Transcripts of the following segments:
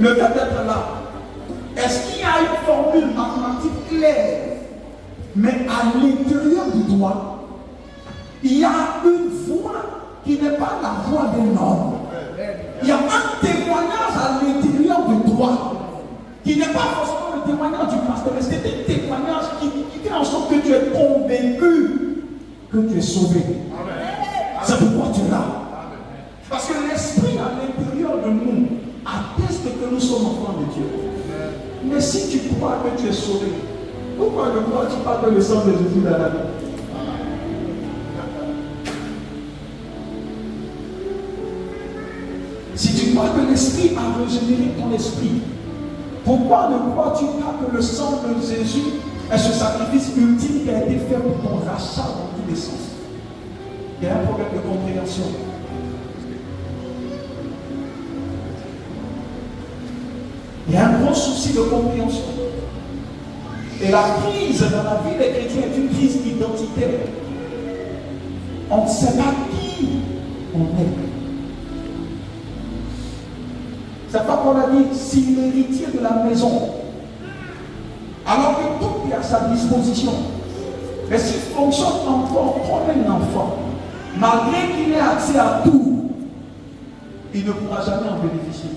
le fait d'être là, est-ce qu'il y a une formule mathématique claire? Mais à l'intérieur de toi, il y a une voix qui n'est pas la voix d'un homme. Il y a un témoignage à l'intérieur de toi qui n'est pas forcément le témoignage du pasteur, mais c'est un témoignage qui fait en sorte que tu es convaincu que tu es sauvé. C'est pourquoi tu es là. Parce que l'esprit à l'intérieur de nous atteste que nous sommes enfants de Dieu. Mais si tu crois que tu es sauvé, pourquoi ne crois-tu pas que le sang de Jésus est dans la vie? Si tu crois que l'esprit a régénéré ton esprit, pourquoi ne crois-tu pas que le sang de Jésus est ce sacrifice ultime qui a été fait pour ton rachat dans tous les sens? Il y a un problème de compréhension. Il y a un gros souci de compréhension. Et la crise dans la vie des chrétiens est une crise identitaire. On ne sait pas qui on est. C'est pas qu'on a dit, si l'héritier de la maison, alors que tout est à sa disposition, mais s'il fonctionne encore comme un enfant, malgré qu'il ait accès à tout, il ne pourra jamais en bénéficier.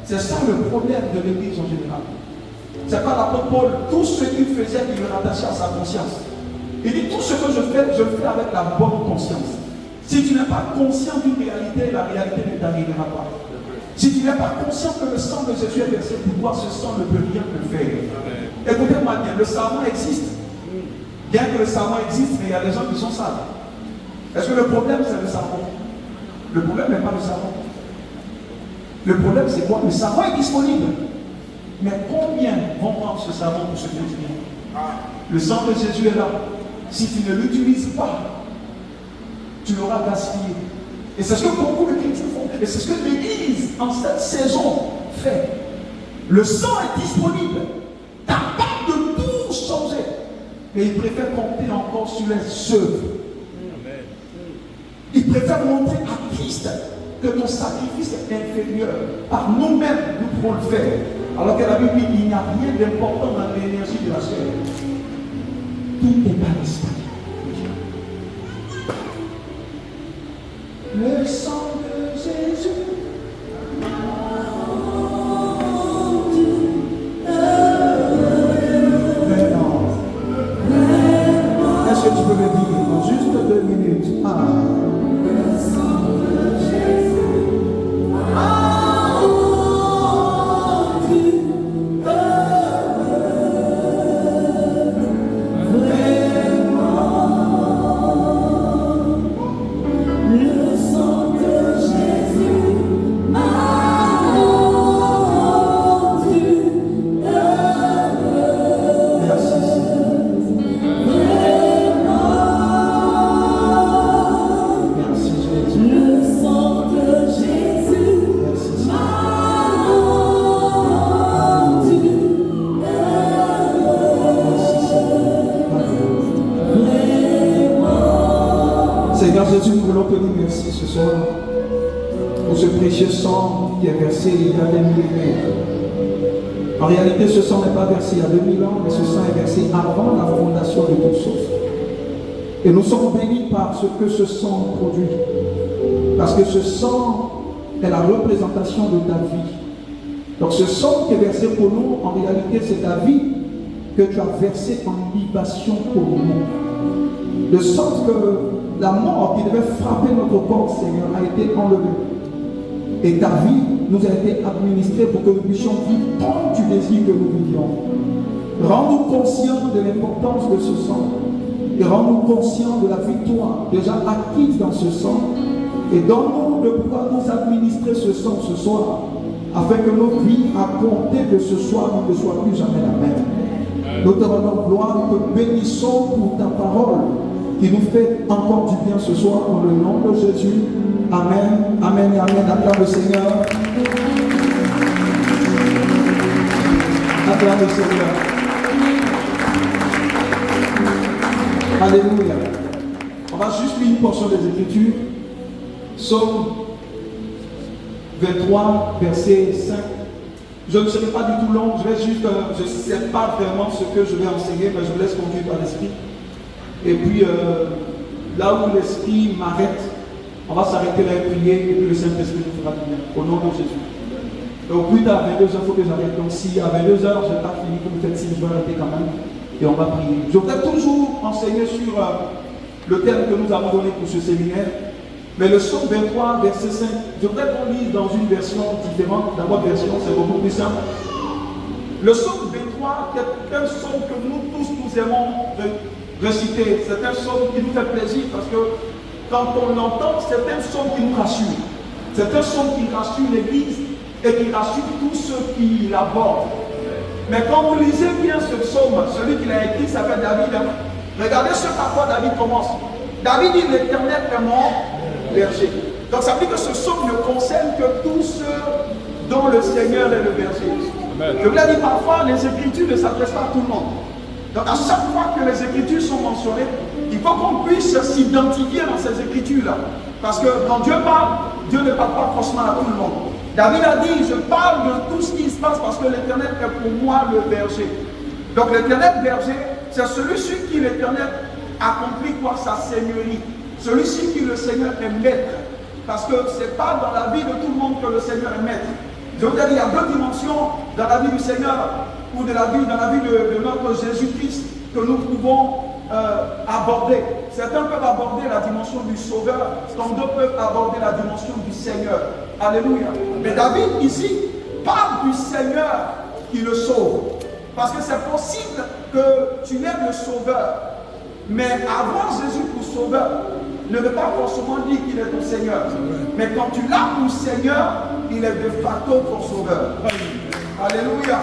C'est ça le problème de l'Église en général. C'est pas l'apôtre Paul, tout ce qu'il faisait, il le rattachait à sa conscience. Il dit, tout ce que je fais avec la bonne conscience. Si tu n'es pas conscient d'une réalité, la réalité ne t'arrivera pas. Si tu n'es pas conscient que le sang de Jésus est versé pour toi, ce sang ne peut rien te faire. Écoutez-moi bien, le savon existe. Bien que le savon existe, mais il y a des gens qui sont sages. Est-ce que le problème c'est le savon? Le problème n'est pas le savon. Le problème c'est quoi? Le savon est disponible. Mais combien vont prendre ce savon pour se détruire? Le sang de Jésus est là. Si tu ne l'utilises pas, tu l'auras gaspillé. Et c'est ce que beaucoup de chrétiens font. Et c'est ce que l'Église, en cette saison, fait. Le sang est disponible. Capable de tout changer. Et il préfère compter encore sur les œuvres. Il préfère montrer à Christ que ton sacrifice est inférieur. Par nous-mêmes, nous pouvons le faire. Alors que la Bible dit qu'il n'y a rien d'important dans l'énergie de la chair. Tout est par l'esprit. Le sang de Jésus. Est-ce que tu peux me dire en juste 2 minutes? Le sang de Jésus. Seigneur Jésus, nous voulons te dire merci ce soir pour ce précieux sang qui est versé il y a des millénaires. En réalité, ce sang n'est pas versé il y a 2000 ans, mais ce sang est versé avant la fondation de toute chose. Et nous sommes bénis par ce que ce sang produit. Parce que ce sang est la représentation de ta vie. Donc ce sang qui est versé pour nous, en réalité, c'est ta vie que tu as versée en libation pour nous. De sorte que la mort qui devait frapper notre corps, Seigneur, a été enlevée. Et ta vie nous a été administrée pour que nous puissions vivre comme tu désires que nous vivions. Rends-nous conscients de l'importance de ce sang. Et rends-nous conscients de la victoire déjà acquise dans ce sang. Et donne-nous de pouvoir nous administrer ce sang ce soir, afin que nos vies à compter de ce soir ne soient plus jamais la même. Nous te rendons gloire, nous te bénissons pour ta parole qui nous fait encore du bien ce soir dans le nom de Jésus. Amen, amen et amen. Acclame le Seigneur. Acclame le Seigneur. Alléluia. On va juste lire une portion des Écritures. Psaume 23, verset 5 Je ne serai pas du tout long, je ne sais pas vraiment ce que je vais enseigner, mais je vous laisse conduire par l'Esprit. Et puis, là où l'Esprit m'arrête, on va s'arrêter là et prier, et puis le Saint-Esprit nous fera du bien, au nom de Jésus. Donc, plus tard, à 22h, il faut que j'arrête. Donc, si à 22h, je n'ai pas fini, comme vous faites, si je dois arrêter quand même, et on va prier. Je voudrais toujours enseigner sur le thème que nous avons donné pour ce séminaire. Mais le psaume 23, verset 5, je voudrais qu'on lise dans une version différente. Dans votre version, c'est beaucoup plus simple. Le psaume 23, c'est un psaume que nous tous nous aimons reciter. C'est un psaume qui nous fait plaisir parce que quand on l'entend, c'est un psaume qui nous rassure. C'est un psaume qui rassure l'Église et qui rassure tous ceux qui l'abordent. Mais quand vous lisez bien ce psaume, celui qui l'a écrit s'appelle David. Regardez ce par quoi David commence. David dit l'Éternel est mon berger. Donc ça veut dire que ce psaume ne concerne que tous ceux dont le Seigneur est le berger. Amen. Je vous l'ai dit, parfois les Écritures ne s'adressent pas à tout le monde. Donc à chaque fois que les Écritures sont mentionnées, il faut qu'on puisse s'identifier dans ces Écritures-là. Parce que quand Dieu parle, Dieu ne parle pas forcément à tout le monde. David a dit, je parle de tout ce qui se passe parce que l'Éternel est pour moi le berger. Donc l'Éternel berger, c'est celui sur qui l'Éternel accomplit quoi? Sa seigneurie. Celui-ci qui le Seigneur est maître. Parce que ce n'est pas dans la vie de tout le monde que le Seigneur est maître. Je veux dire, il y a deux dimensions dans la vie du Seigneur ou dans la vie de notre Jésus-Christ que nous pouvons aborder. Certains peuvent aborder la dimension du Sauveur, comme d'autres peuvent aborder la dimension du Seigneur. Alléluia. Mais David ici parle du Seigneur qui le sauve. Parce que c'est possible que tu aies le Sauveur, mais avoir Jésus pour Sauveur ne veut pas forcément dire qu'il est ton Seigneur. Mais quand tu l'as pour Seigneur, il est de facto ton Sauveur. Alléluia.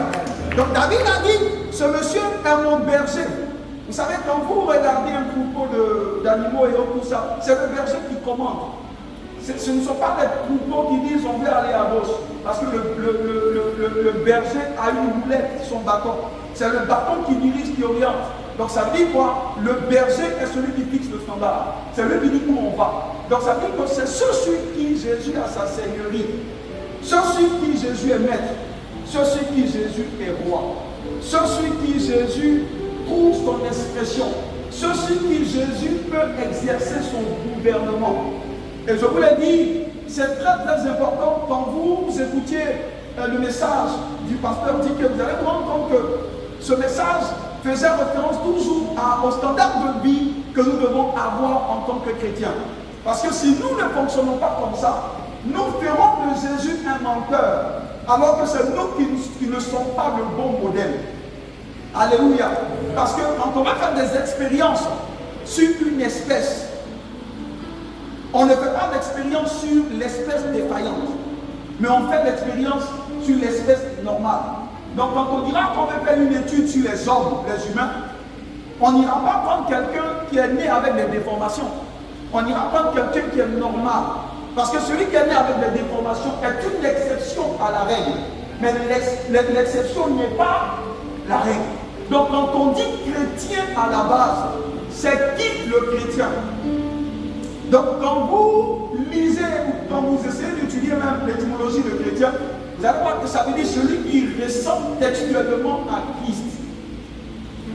Donc David a dit, ce monsieur est mon berger. Vous savez, quand vous regardez un troupeau d'animaux et tout ça, c'est le berger qui commande. Ce ne sont pas les troupeaux qui disent on veut aller à gauche. Parce que le berger a une roulette, son bâton. C'est le bâton qui dirige, qui oriente. Donc ça veut dire quoi? Le berger est celui qui fixe le standard. C'est lui qui dit où on va. Donc ça veut dire que c'est ceux sur qui Jésus a sa seigneurie. Ceux sur qui Jésus est maître. Ceux sur qui Jésus est roi. Ceux sur qui Jésus trouve son expression. Ceux sur qui Jésus peut exercer son gouvernement. Et je vous l'ai dit, c'est très très important quand vous écoutiez le message du pasteur dit que vous allez vous rendre compte que ce message faisait référence toujours au standard de vie que nous devons avoir en tant que chrétiens. Parce que si nous ne fonctionnons pas comme ça, nous ferons de Jésus un menteur, alors que c'est nous qui ne sommes pas le bon modèle. Alléluia. Parce que quand on va faire des expériences sur une espèce, on ne fait pas d'expérience sur l'espèce défaillante, mais on fait l'expérience sur l'espèce normale. Donc quand on dira qu'on veut faire une étude sur les hommes, les humains, on n'ira pas prendre quelqu'un qui est né avec des déformations. On ira prendre quelqu'un qui est normal. Parce que celui qui est né avec des déformations est une exception à la règle. Mais l'exception n'est pas la règle. Donc quand on dit chrétien à la base, c'est qui le chrétien? Donc quand vous lisez ou quand vous essayez d'étudier même l'étymologie de chrétien, vous allez voir que ça veut dire celui qui ressemble textuellement à Christ.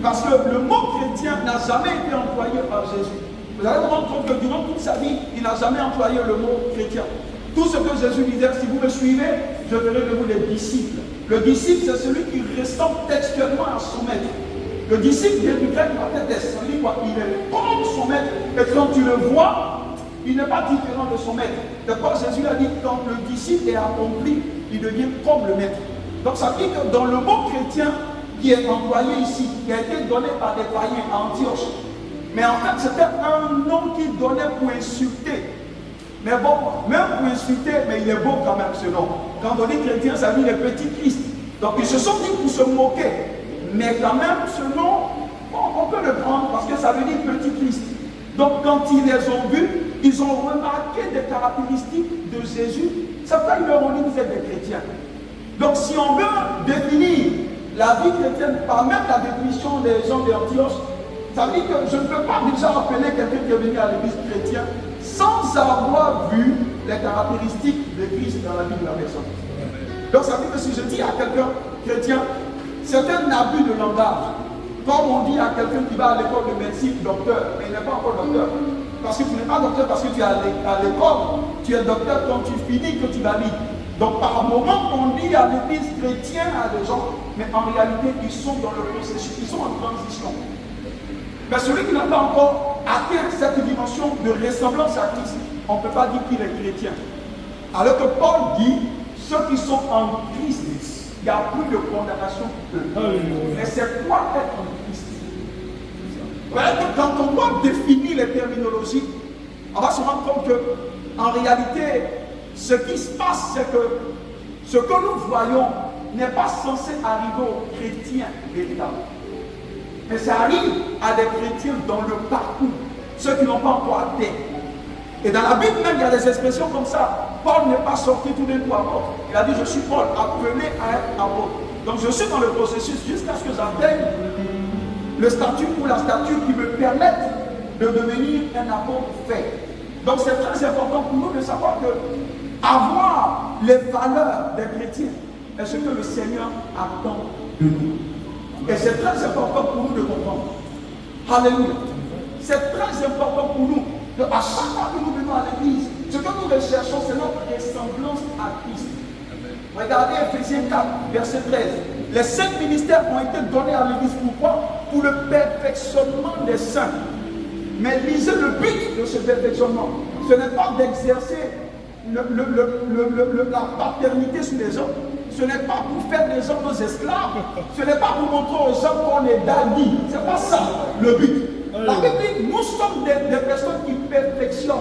Parce que le mot chrétien n'a jamais été employé par Jésus. Vous allez vous rendre compte que durant toute sa vie, il n'a jamais employé le mot chrétien. Tout ce que Jésus disait, si vous me suivez, je ferai de vous des disciples. Le disciple, c'est celui qui ressemble textuellement à son maître. Le disciple vient du grec mathetes, ça veut dire quoi? Il est comme son maître. Et quand tu le vois, il n'est pas différent de son maître. D'abord, Jésus a dit que quand le disciple est accompli, il devient comme le maître. Donc ça veut dire que dans le mot chrétien qui est employé ici, qui a été donné par des païens à Antioche, mais en fait c'était un nom qu'il donnait pour insulter. Mais bon, même pour insulter, mais il est beau quand même ce nom. Quand on dit chrétien, ça veut dire les petits Christ. Donc ils se sont dit pour se moquer. Mais quand même, ce nom, bon, on peut le prendre parce que ça veut dire petit Christ. Donc quand ils les ont vus, ils ont remarqué des caractéristiques de Jésus. Certains leur ont dit que vous êtes des chrétiens. Donc si on veut définir la vie chrétienne par même la définition des gens d'Antioche, ça veut dire que je ne peux pas déjà appeler quelqu'un qui est venu à l'église chrétienne sans avoir vu les caractéristiques de Christ dans la vie de la personne. Donc ça veut dire que si je dis à quelqu'un chrétien, c'est un abus de langage. Comme on dit à quelqu'un qui va à l'école de médecine, docteur, mais il n'est pas encore docteur. Parce que tu n'es pas docteur parce que tu es à l'école, tu es docteur quand tu finis, que tu valides. Donc par moment, on dit à l'église chrétienne à des gens, mais en réalité, ils sont dans le processus, ils sont en transition. Mais celui qui n'a pas encore atteint cette dimension de ressemblance à Christ, on ne peut pas dire qu'il est chrétien. Alors que Paul dit, ceux qui sont en Christ, il n'y a plus de condamnation pour eux. Mais c'est quoi être en Christ? Quand on doit définir les terminologies, on va se rendre compte que, en réalité, ce qui se passe, c'est que ce que nous voyons n'est pas censé arriver aux chrétiens véritables. Mais ça arrive à des chrétiens dans le parcours, ceux qui n'ont pas encore atteint. Et dans la Bible même, il y a des expressions comme ça. Paul n'est pas sorti tout d'un coup apôtre. Il a dit, je suis Paul, appelé à être apôtre. Donc je suis dans le processus jusqu'à ce que j'atteigne le statut ou la stature qui me permette de devenir un apôtre fait. Donc c'est très important pour nous de savoir que avoir les valeurs des chrétiens est ce que le Seigneur attend de nous. Et c'est très important pour nous de comprendre. Alléluia. C'est très important pour nous. À chaque fois que nous venons à l'église, ce que nous recherchons, c'est notre ressemblance à Christ. Regardez Ephésiens 4, verset 13. Les 5 ministères ont été donnés à l'église. Pourquoi? Pour le perfectionnement des saints. Mais lisez le but de ce perfectionnement. Ce n'est pas d'exercer la paternité sur les hommes. Ce n'est pas pour faire des hommes nos esclaves. Ce n'est pas pour montrer aux hommes qu'on est daddy. Ce n'est pas ça le but. La Bible dit, nous sommes des personnes qui perfectionnent.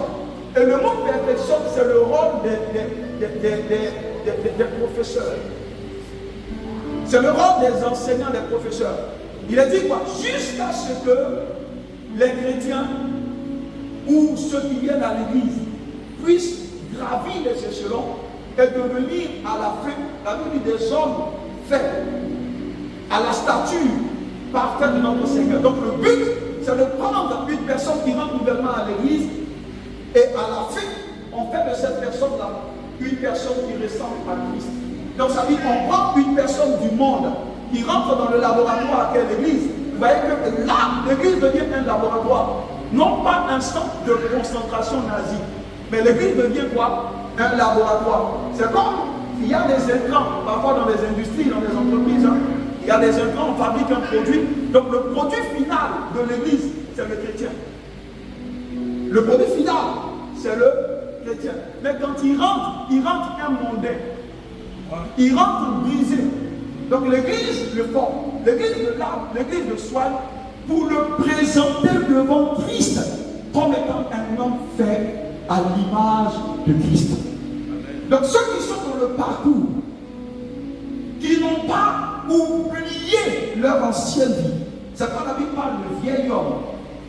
Et le mot perfectionne, c'est le rôle des professeurs. C'est le rôle des enseignants, des professeurs. Il a dit quoi? Jusqu'à ce que les chrétiens ou ceux qui viennent à l'église puissent gravir les échelons et devenir à la fin, la Bible dit, des hommes faits à la stature parfaite de notre Seigneur. Donc le but, c'est de prendre une personne qui rentre nouvellement à l'église et à la fin, on fait de cette personne-là une personne qui ressemble à Christ. Donc ça veut dire qu'on prend une personne du monde qui rentre dans le laboratoire qu'est l'église. Vous voyez que là, l'église devient un laboratoire. Non pas un centre de concentration nazie, mais l'église devient quoi? Un laboratoire. C'est comme il y a des intrants, parfois dans les industries, dans les entreprises. Il y a des intrants, on fabrique un produit. Donc le produit final de l'église, c'est le chrétien. Le produit final, c'est le chrétien. Mais quand il rentre un mondain. Il rentre brisé. Donc l'église le forme, l'église le lave, l'église le soigne pour le présenter devant Christ comme étant un homme fait à l'image de Christ. Donc ceux qui sont dans le parcours, qui n'ont pas oublié leur ancienne vie, c'est quand la Bible parle de vieil homme,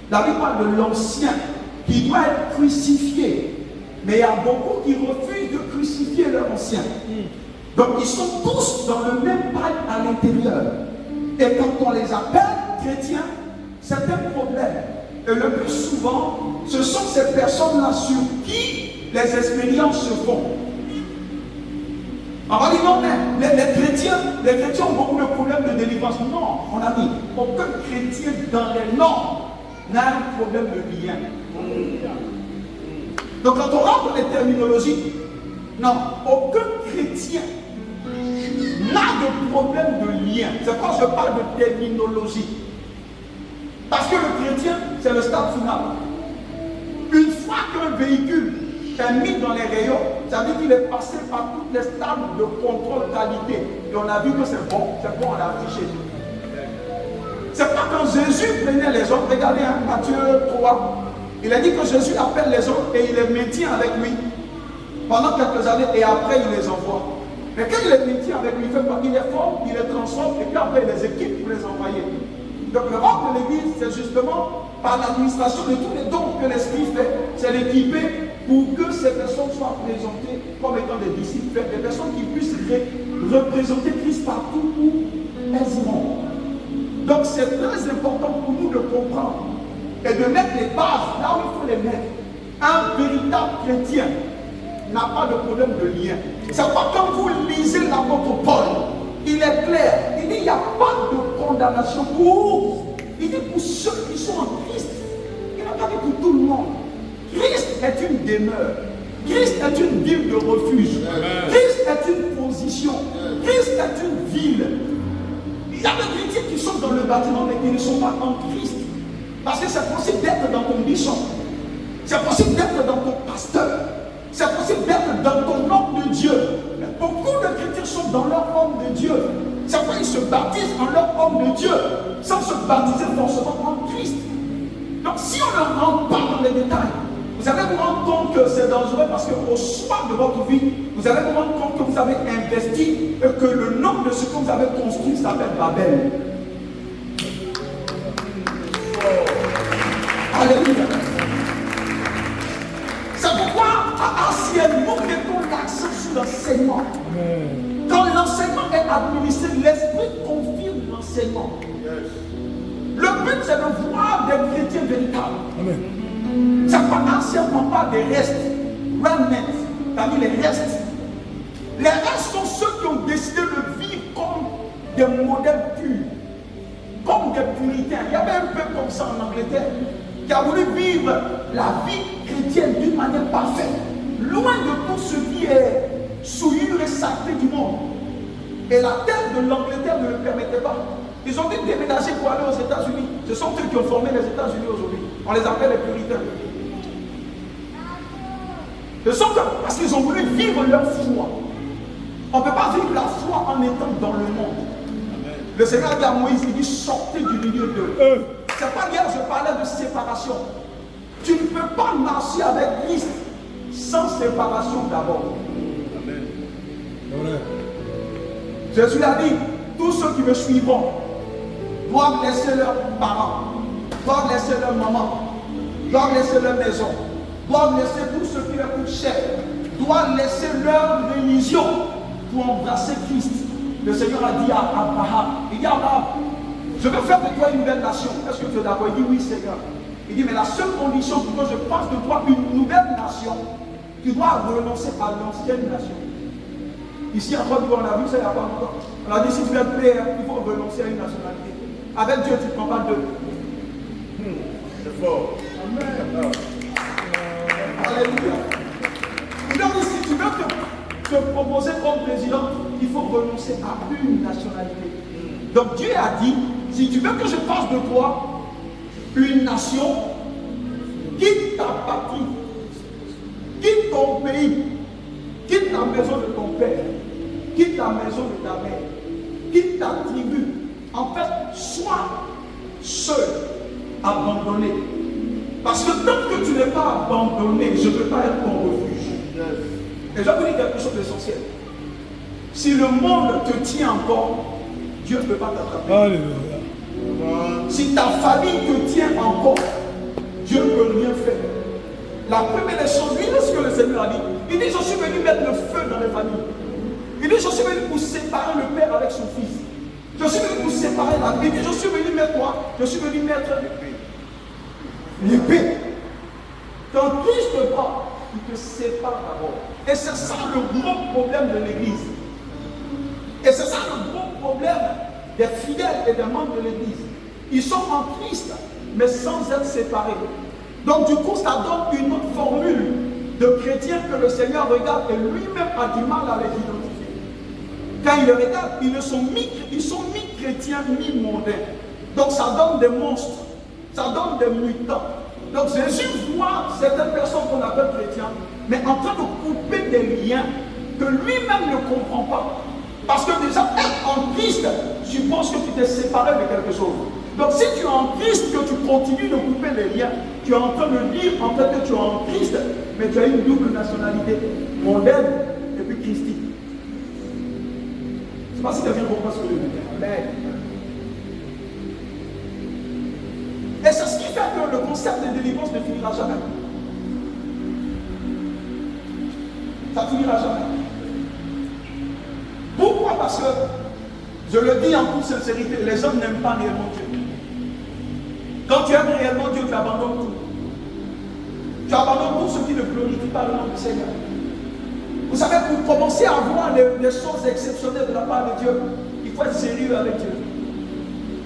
la Bible parle de l'ancien qui doit être crucifié. Mais il y a beaucoup qui refusent de crucifier leur ancien. Donc ils sont tous dans le même palier à l'intérieur. Et quand on les appelle chrétiens, c'est un problème. Et le plus souvent, ce sont ces personnes-là sur qui les expériences se font. On va dire non, mais les chrétiens ont beaucoup de problèmes de délivrance. Non, on a dit, aucun chrétien dans les normes n'a un problème de lien. Donc quand on rentre dans les terminologies, non, aucun chrétien n'a de problème de lien. C'est quand je parle de terminologie. Parce que le chrétien, c'est le stade final. Une fois qu'un véhicule est mis dans les rayons, ça veut dire qu'il est passé par toutes les stades de contrôle qualité. Et on a vu que c'est bon, on l'a affiché. C'est pas quand Jésus prenait les hommes, regardez Matthieu 3, il a dit que Jésus appelle les hommes et il les maintient avec lui pendant quelques années et après il les envoie. Mais quand il les maintient avec lui, il les forme, il les transforme et puis après il les équipe pour les envoyer. Donc le rôle de l'église, c'est justement par l'administration de tous les dons que l'Esprit fait, c'est l'équiper pour que ces personnes soient présentées comme étant des disciples, des personnes qui puissent représenter Christ partout où elles iront. Donc c'est très important pour nous de comprendre et de mettre les bases là où il faut les mettre. Un véritable chrétien n'a pas de problème de lien. C'est pourquoi quand vous lisez l'apôtre Paul, il est clair. Il dit il n'y a pas de condamnation pour. Il dit pour ceux qui sont en Christ. Il n'a pas dit pour tout le monde. Christ est une demeure. Christ est une ville de refuge. Christ est une position. Christ est une ville. Il y a des chrétiens qui sont dans le bâtiment mais qui ne sont pas en Christ. Parce que c'est possible d'être dans ton bishop. C'est possible d'être dans ton pasteur. C'est possible d'être dans ton homme de Dieu. Mais beaucoup de chrétiens sont dans leur homme de Dieu. C'est pourquoi ils se baptisent en leur homme de Dieu, sans se baptiser forcément en Christ. Donc si on ne rentre pas dans les détails, vous allez vous rendre compte que c'est dangereux parce qu'au soir de votre vie, vous allez vous rendre compte que vous avez investi et que le nom de ce que vous avez construit s'appelle Babel. Alléluia. C'est pourquoi anciennement, nous mettons l'accent sur l'enseignement. Quand l'enseignement est administré, l'esprit confirme l'enseignement. Le but, c'est de voir des chrétiens véritables. C'est pas anciennement pas des restes, remnants, parmi les restes. Les restes sont ceux qui ont décidé de vivre comme des modèles purs, comme des puritains. Il y avait un peu comme ça en Angleterre, qui a voulu vivre la vie chrétienne d'une manière parfaite, loin de tout ce qui est souillure et saleté du monde. Et la terre de l'Angleterre ne le permettait pas. Ils ont dû déménager pour aller aux États-Unis. Ce sont eux qui ont formé les États-Unis aujourd'hui. On les appelle les puritains. Ce sont eux, parce qu'ils ont voulu vivre leur foi. On ne peut pas vivre la foi en étant dans le monde. Le Seigneur a dit à Moïse, il dit sortez du milieu d'eux. C'est pas hier, je parlais de séparation. Tu ne peux pas marcher avec Christ sans séparation d'abord. Jésus a dit, tous ceux qui me suivront doivent laisser leurs parents, doivent laisser leur maman, doivent laisser leur maison, doivent laisser tout ce qui leur coûte cher, doivent laisser leur religion pour embrasser Christ. Le Seigneur a dit à Abraham, il dit à Abraham, je veux faire de toi une nouvelle nation. Est-ce que tu es d'accord? Il dit oui, Seigneur. Il dit, mais la seule condition pour que je fasse de toi une nouvelle nation, tu dois renoncer à l'ancienne nation. Ici, en Côte d'Ivoire, on a vu ça il n'y a pas longtemps. On a dit, si tu veux te plaire, il faut renoncer à une nationalité. Avec Dieu, tu ne prends pas deux. C'est fort. Amen. Alléluia. Il a dit, si tu veux te proposer comme président, il faut renoncer à une nationalité. Donc Dieu a dit, si tu veux que je fasse de toi une nation, quitte ta patrie, quitte ton pays, quitte la maison de ton père, quitte la maison de ta mère, quitte ta tribu. En fait, sois seul, abandonné. Parce que tant que tu n'es pas abandonné, je ne peux pas être ton refuge. Et je vais vous dire quelque chose d'essentiel. Si le monde te tient encore, Dieu ne peut pas t'attraper. Si ta famille te tient encore, Dieu ne peut rien faire. La première des choses, lisez ce que le Seigneur a dit. Il dit, je suis venu mettre le feu dans les familles. Il dit, je suis venu pour séparer le père avec son fils. Je suis venu pour séparer la vie. Il dit, je suis venu mettre quoi? Je suis venu mettre l'épée. Quand Christ te bat, il te sépare d'abord. Et c'est ça le gros problème de l'Église. Et c'est ça le gros problème des fidèles et des membres de l'Église. Ils sont en Christ, mais sans être séparés. Donc du coup, ça donne une autre formule de chrétiens que le Seigneur regarde et lui-même a du mal à les identifier. Quand il les regarde, ils sont mi-chrétiens, mi-mondains. Donc ça donne des monstres, ça donne des mutants. Donc Jésus voit certaines personnes qu'on appelle chrétiens, mais en train de couper des liens que lui-même ne comprend pas. Parce que déjà, être en Christ suppose que tu t'es séparé de quelque chose. Donc si tu es en Christ, que tu continues de couper les liens, tu es en train de dire en fait que tu es en Christ, mais tu as une double nationalité, mondaine et puis christique. Je ne sais pas si tu as bien compris ce que je veux dire. Amen. Et c'est ce qui fait que le concept de délivrance ne finira jamais. Ça ne finira jamais. Pourquoi? Parce que, je le dis en toute sincérité, les hommes n'aiment pas réellement Dieu. Quand tu aimes réellement Dieu, tu abandonnes tout. Tu abandonnes tout ce qui ne glorifie pas le nom du Seigneur. Vous savez, pour commencer à voir des choses exceptionnelles de la part de Dieu, il faut être sérieux avec Dieu.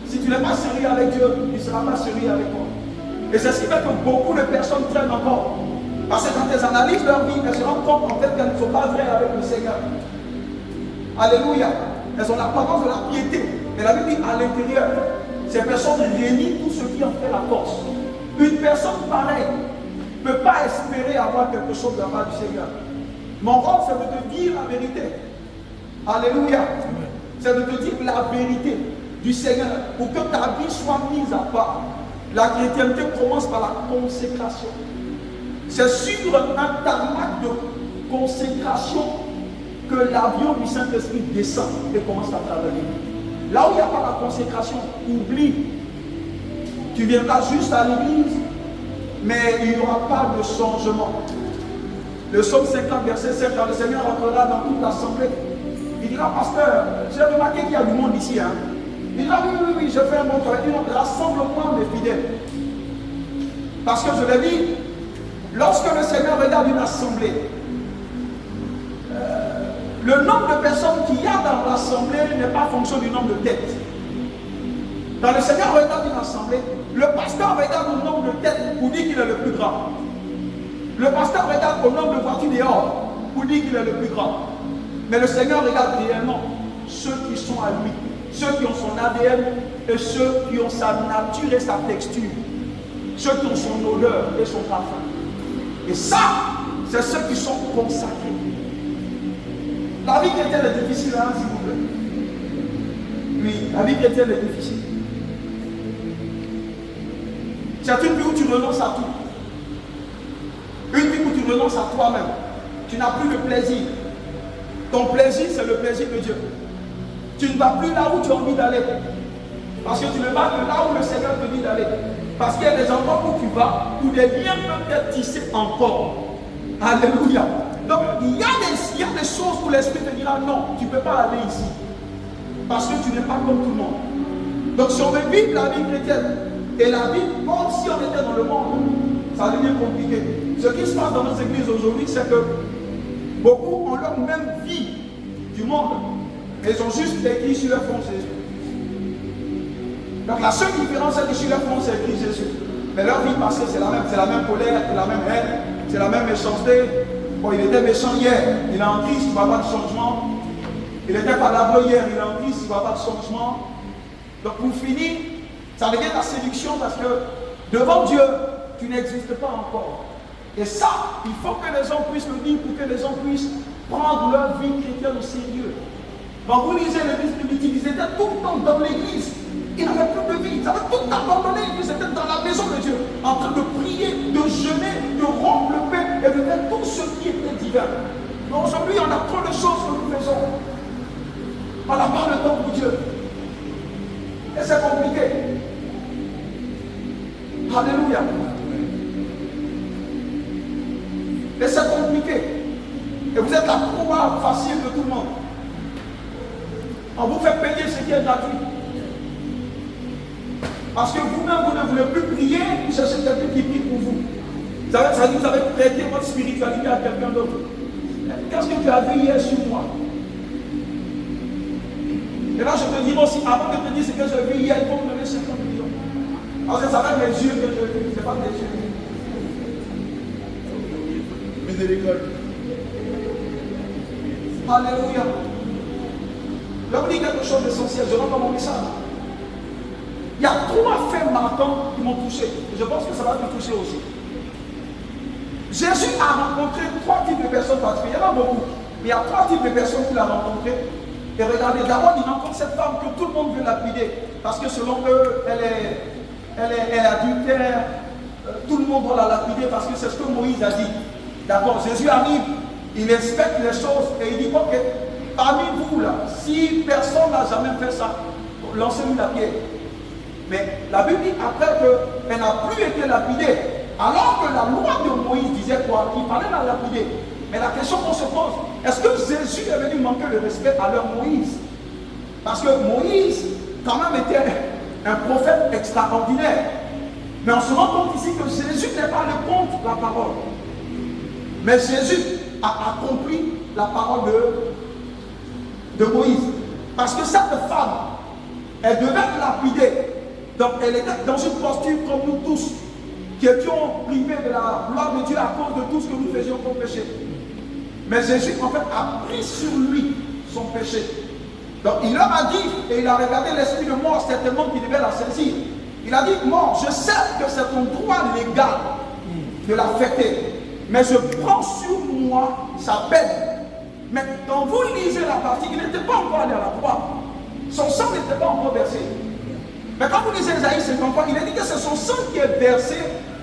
Si tu n'es pas sérieux avec Dieu, il ne sera pas sérieux avec toi. Et c'est ce qui fait que beaucoup de personnes traînent encore. Parce que quand elles analysent leur vie, elles se rendent compte en fait qu'elles ne sont pas vraies avec le Seigneur. Alléluia. Elles ont l'apparence de la piété. Mais la Bible dit à l'intérieur, ces personnes réunissent tout ce qui en fait la force. Une personne pareille ne peut pas espérer avoir quelque chose de la part du Seigneur. Mon rôle, c'est de te dire la vérité. Alléluia. C'est de te dire la vérité du Seigneur pour que ta vie soit mise à part. La chrétienté commence par la consécration. C'est sur un tarmac de consécration que l'avion du Saint-Esprit descend et commence à travailler. Là où il n'y a pas la consécration, oublie. Tu viendras juste à l'église, mais il n'y aura pas de changement. Le psaume 50, verset 7, quand le Seigneur entrera dans toute l'assemblée, il dira, pasteur, j'ai remarqué qu'il y a du monde ici. Hein. Il dira, oui, je fais un bon travail. Il dit, rassemble-moi mes fidèles. Parce que je l'ai dit, lorsque le Seigneur regarde une assemblée, le nombre de personnes qu'il y a dans l'assemblée n'est pas fonction du nombre de têtes. Quand le Seigneur regarde une assemblée, le pasteur regarde le nombre de têtes pour dire qu'il est le plus grand. Le pasteur regarde au nombre de voitures dehors pour dire qu'il est le plus grand. Mais le Seigneur regarde réellement ceux qui sont à lui, ceux qui ont son ADN et ceux qui ont sa nature et sa texture, ceux qui ont son odeur et son parfum. Et ça, c'est ceux qui sont consacrés. La vie chrétienne est difficile, hein, s'il vous plaît. Oui, la vie chrétienne est difficile. C'est une vie où tu renonces à tout. Une vie où tu renonces à toi-même. Tu n'as plus de plaisir. Ton plaisir, c'est le plaisir de Dieu. Tu ne vas plus là où tu as envie d'aller. Parce que tu ne vas que là où le Seigneur te dit d'aller. Parce qu'il y a des endroits où tu vas, où des liens peuvent être tissés encore. Alléluia. Donc, il y a des choses où l'Esprit te dira non, tu ne peux pas aller ici. Parce que tu n'es pas comme tout le monde. Donc, si on veut vivre la vie chrétienne, et la vie comme si on était dans le monde, ça devient compliqué. Ce qui se passe dans nos églises aujourd'hui, c'est que beaucoup ont leur même vie du monde, mais ils ont juste écrit sur leur front Jésus. Donc la seule différence, c'est que sur leur front, c'est écrit Jésus. Mais leur vie passée, c'est la même colère, c'est la même haine, c'est la même méchanceté. Bon, il était méchant hier, il est en Christ, il ne va pas de changement. Il était palabreux hier, il est en Christ, il ne va pas de changement. Donc pour finir, ça devient la séduction parce que devant Dieu, tu n'existes pas encore. Et ça, il faut que les gens puissent le dire pour que les gens puissent prendre leur vie chrétienne au sérieux. Quand vous lisez l'église primitive, ils étaient tout le temps dans l'église. Ils n'avaient plus de vie, ils avaient tout abandonné. Ils étaient dans la maison de Dieu, en train de prier, de jeûner, de rompre le pain et de faire tout ce qui était divin. Mais aujourd'hui, on a trop de choses que nous faisons. On n'a pas le temps pour Dieu. Et c'est compliqué. Alléluia. Et c'est compliqué. Et vous êtes la proie facile de tout le monde. On vous fait payer ce qui est gratuit. Parce que vous-même, vous ne voulez plus prier, vous cherchez quelqu'un qui prie pour vous. Ça veut dire que vous avez prêté votre spiritualité à quelqu'un d'autre. Qu'est-ce que tu as vu hier sur moi? Et là, je te dis aussi, avant de te dire ce que j'ai vu hier, il faut me donner 50 millions. Parce que ça va être mes yeux que je vis, ce n'est pas mes yeux. Miséricorde. Alléluia. Je vais vous dire quelque chose d'essentiel, je rentre dans mon message. Il y a 3 faits marquants qui m'ont touché. Je pense que ça va te toucher aussi. Jésus a rencontré 3 types de personnes particulières. Il y en a beaucoup. Mais il y a 3 types de personnes qu'il a rencontrées. Et regardez, d'abord, il rencontre cette femme que tout le monde veut lapider. Parce que selon eux, elle est adultère. Tout le monde doit la lapider parce que c'est ce que Moïse a dit. D'accord, Jésus arrive, il inspecte les choses et il dit, ok, parmi vous là, si personne n'a jamais fait ça, lancez-lui la pierre. Mais la Bible dit après qu'elle n'a plus été lapidée, alors que la loi de Moïse disait quoi? Qu'il fallait la lapider. Mais la question qu'on se pose, est-ce que Jésus est venu manquer le respect à leur Moïse? Parce que Moïse, quand même, était un prophète extraordinaire. Mais on se rend compte ici que Jésus n'est pas le contre la parole. Mais Jésus a accompli la parole de Moïse. Parce que cette femme, elle devait être lapidée. Donc elle était dans une posture comme nous tous, qui étions privés de la gloire de Dieu à cause de tout ce que nous faisions comme péché. Mais Jésus, en fait, a pris sur lui son péché. Donc il leur a dit, et il a regardé l'esprit de mort certainement qui devait la saisir. Il a dit, mort, je sais que c'est ton droit légal de la fêter, mais je prends sur moi sa peine. Mais quand vous lisez la partie, il n'était pas encore allé à la croix. Son sang n'était pas encore versé. Mais quand vous lisez Isaïe 53, il a dit que c'est son sang qui est versé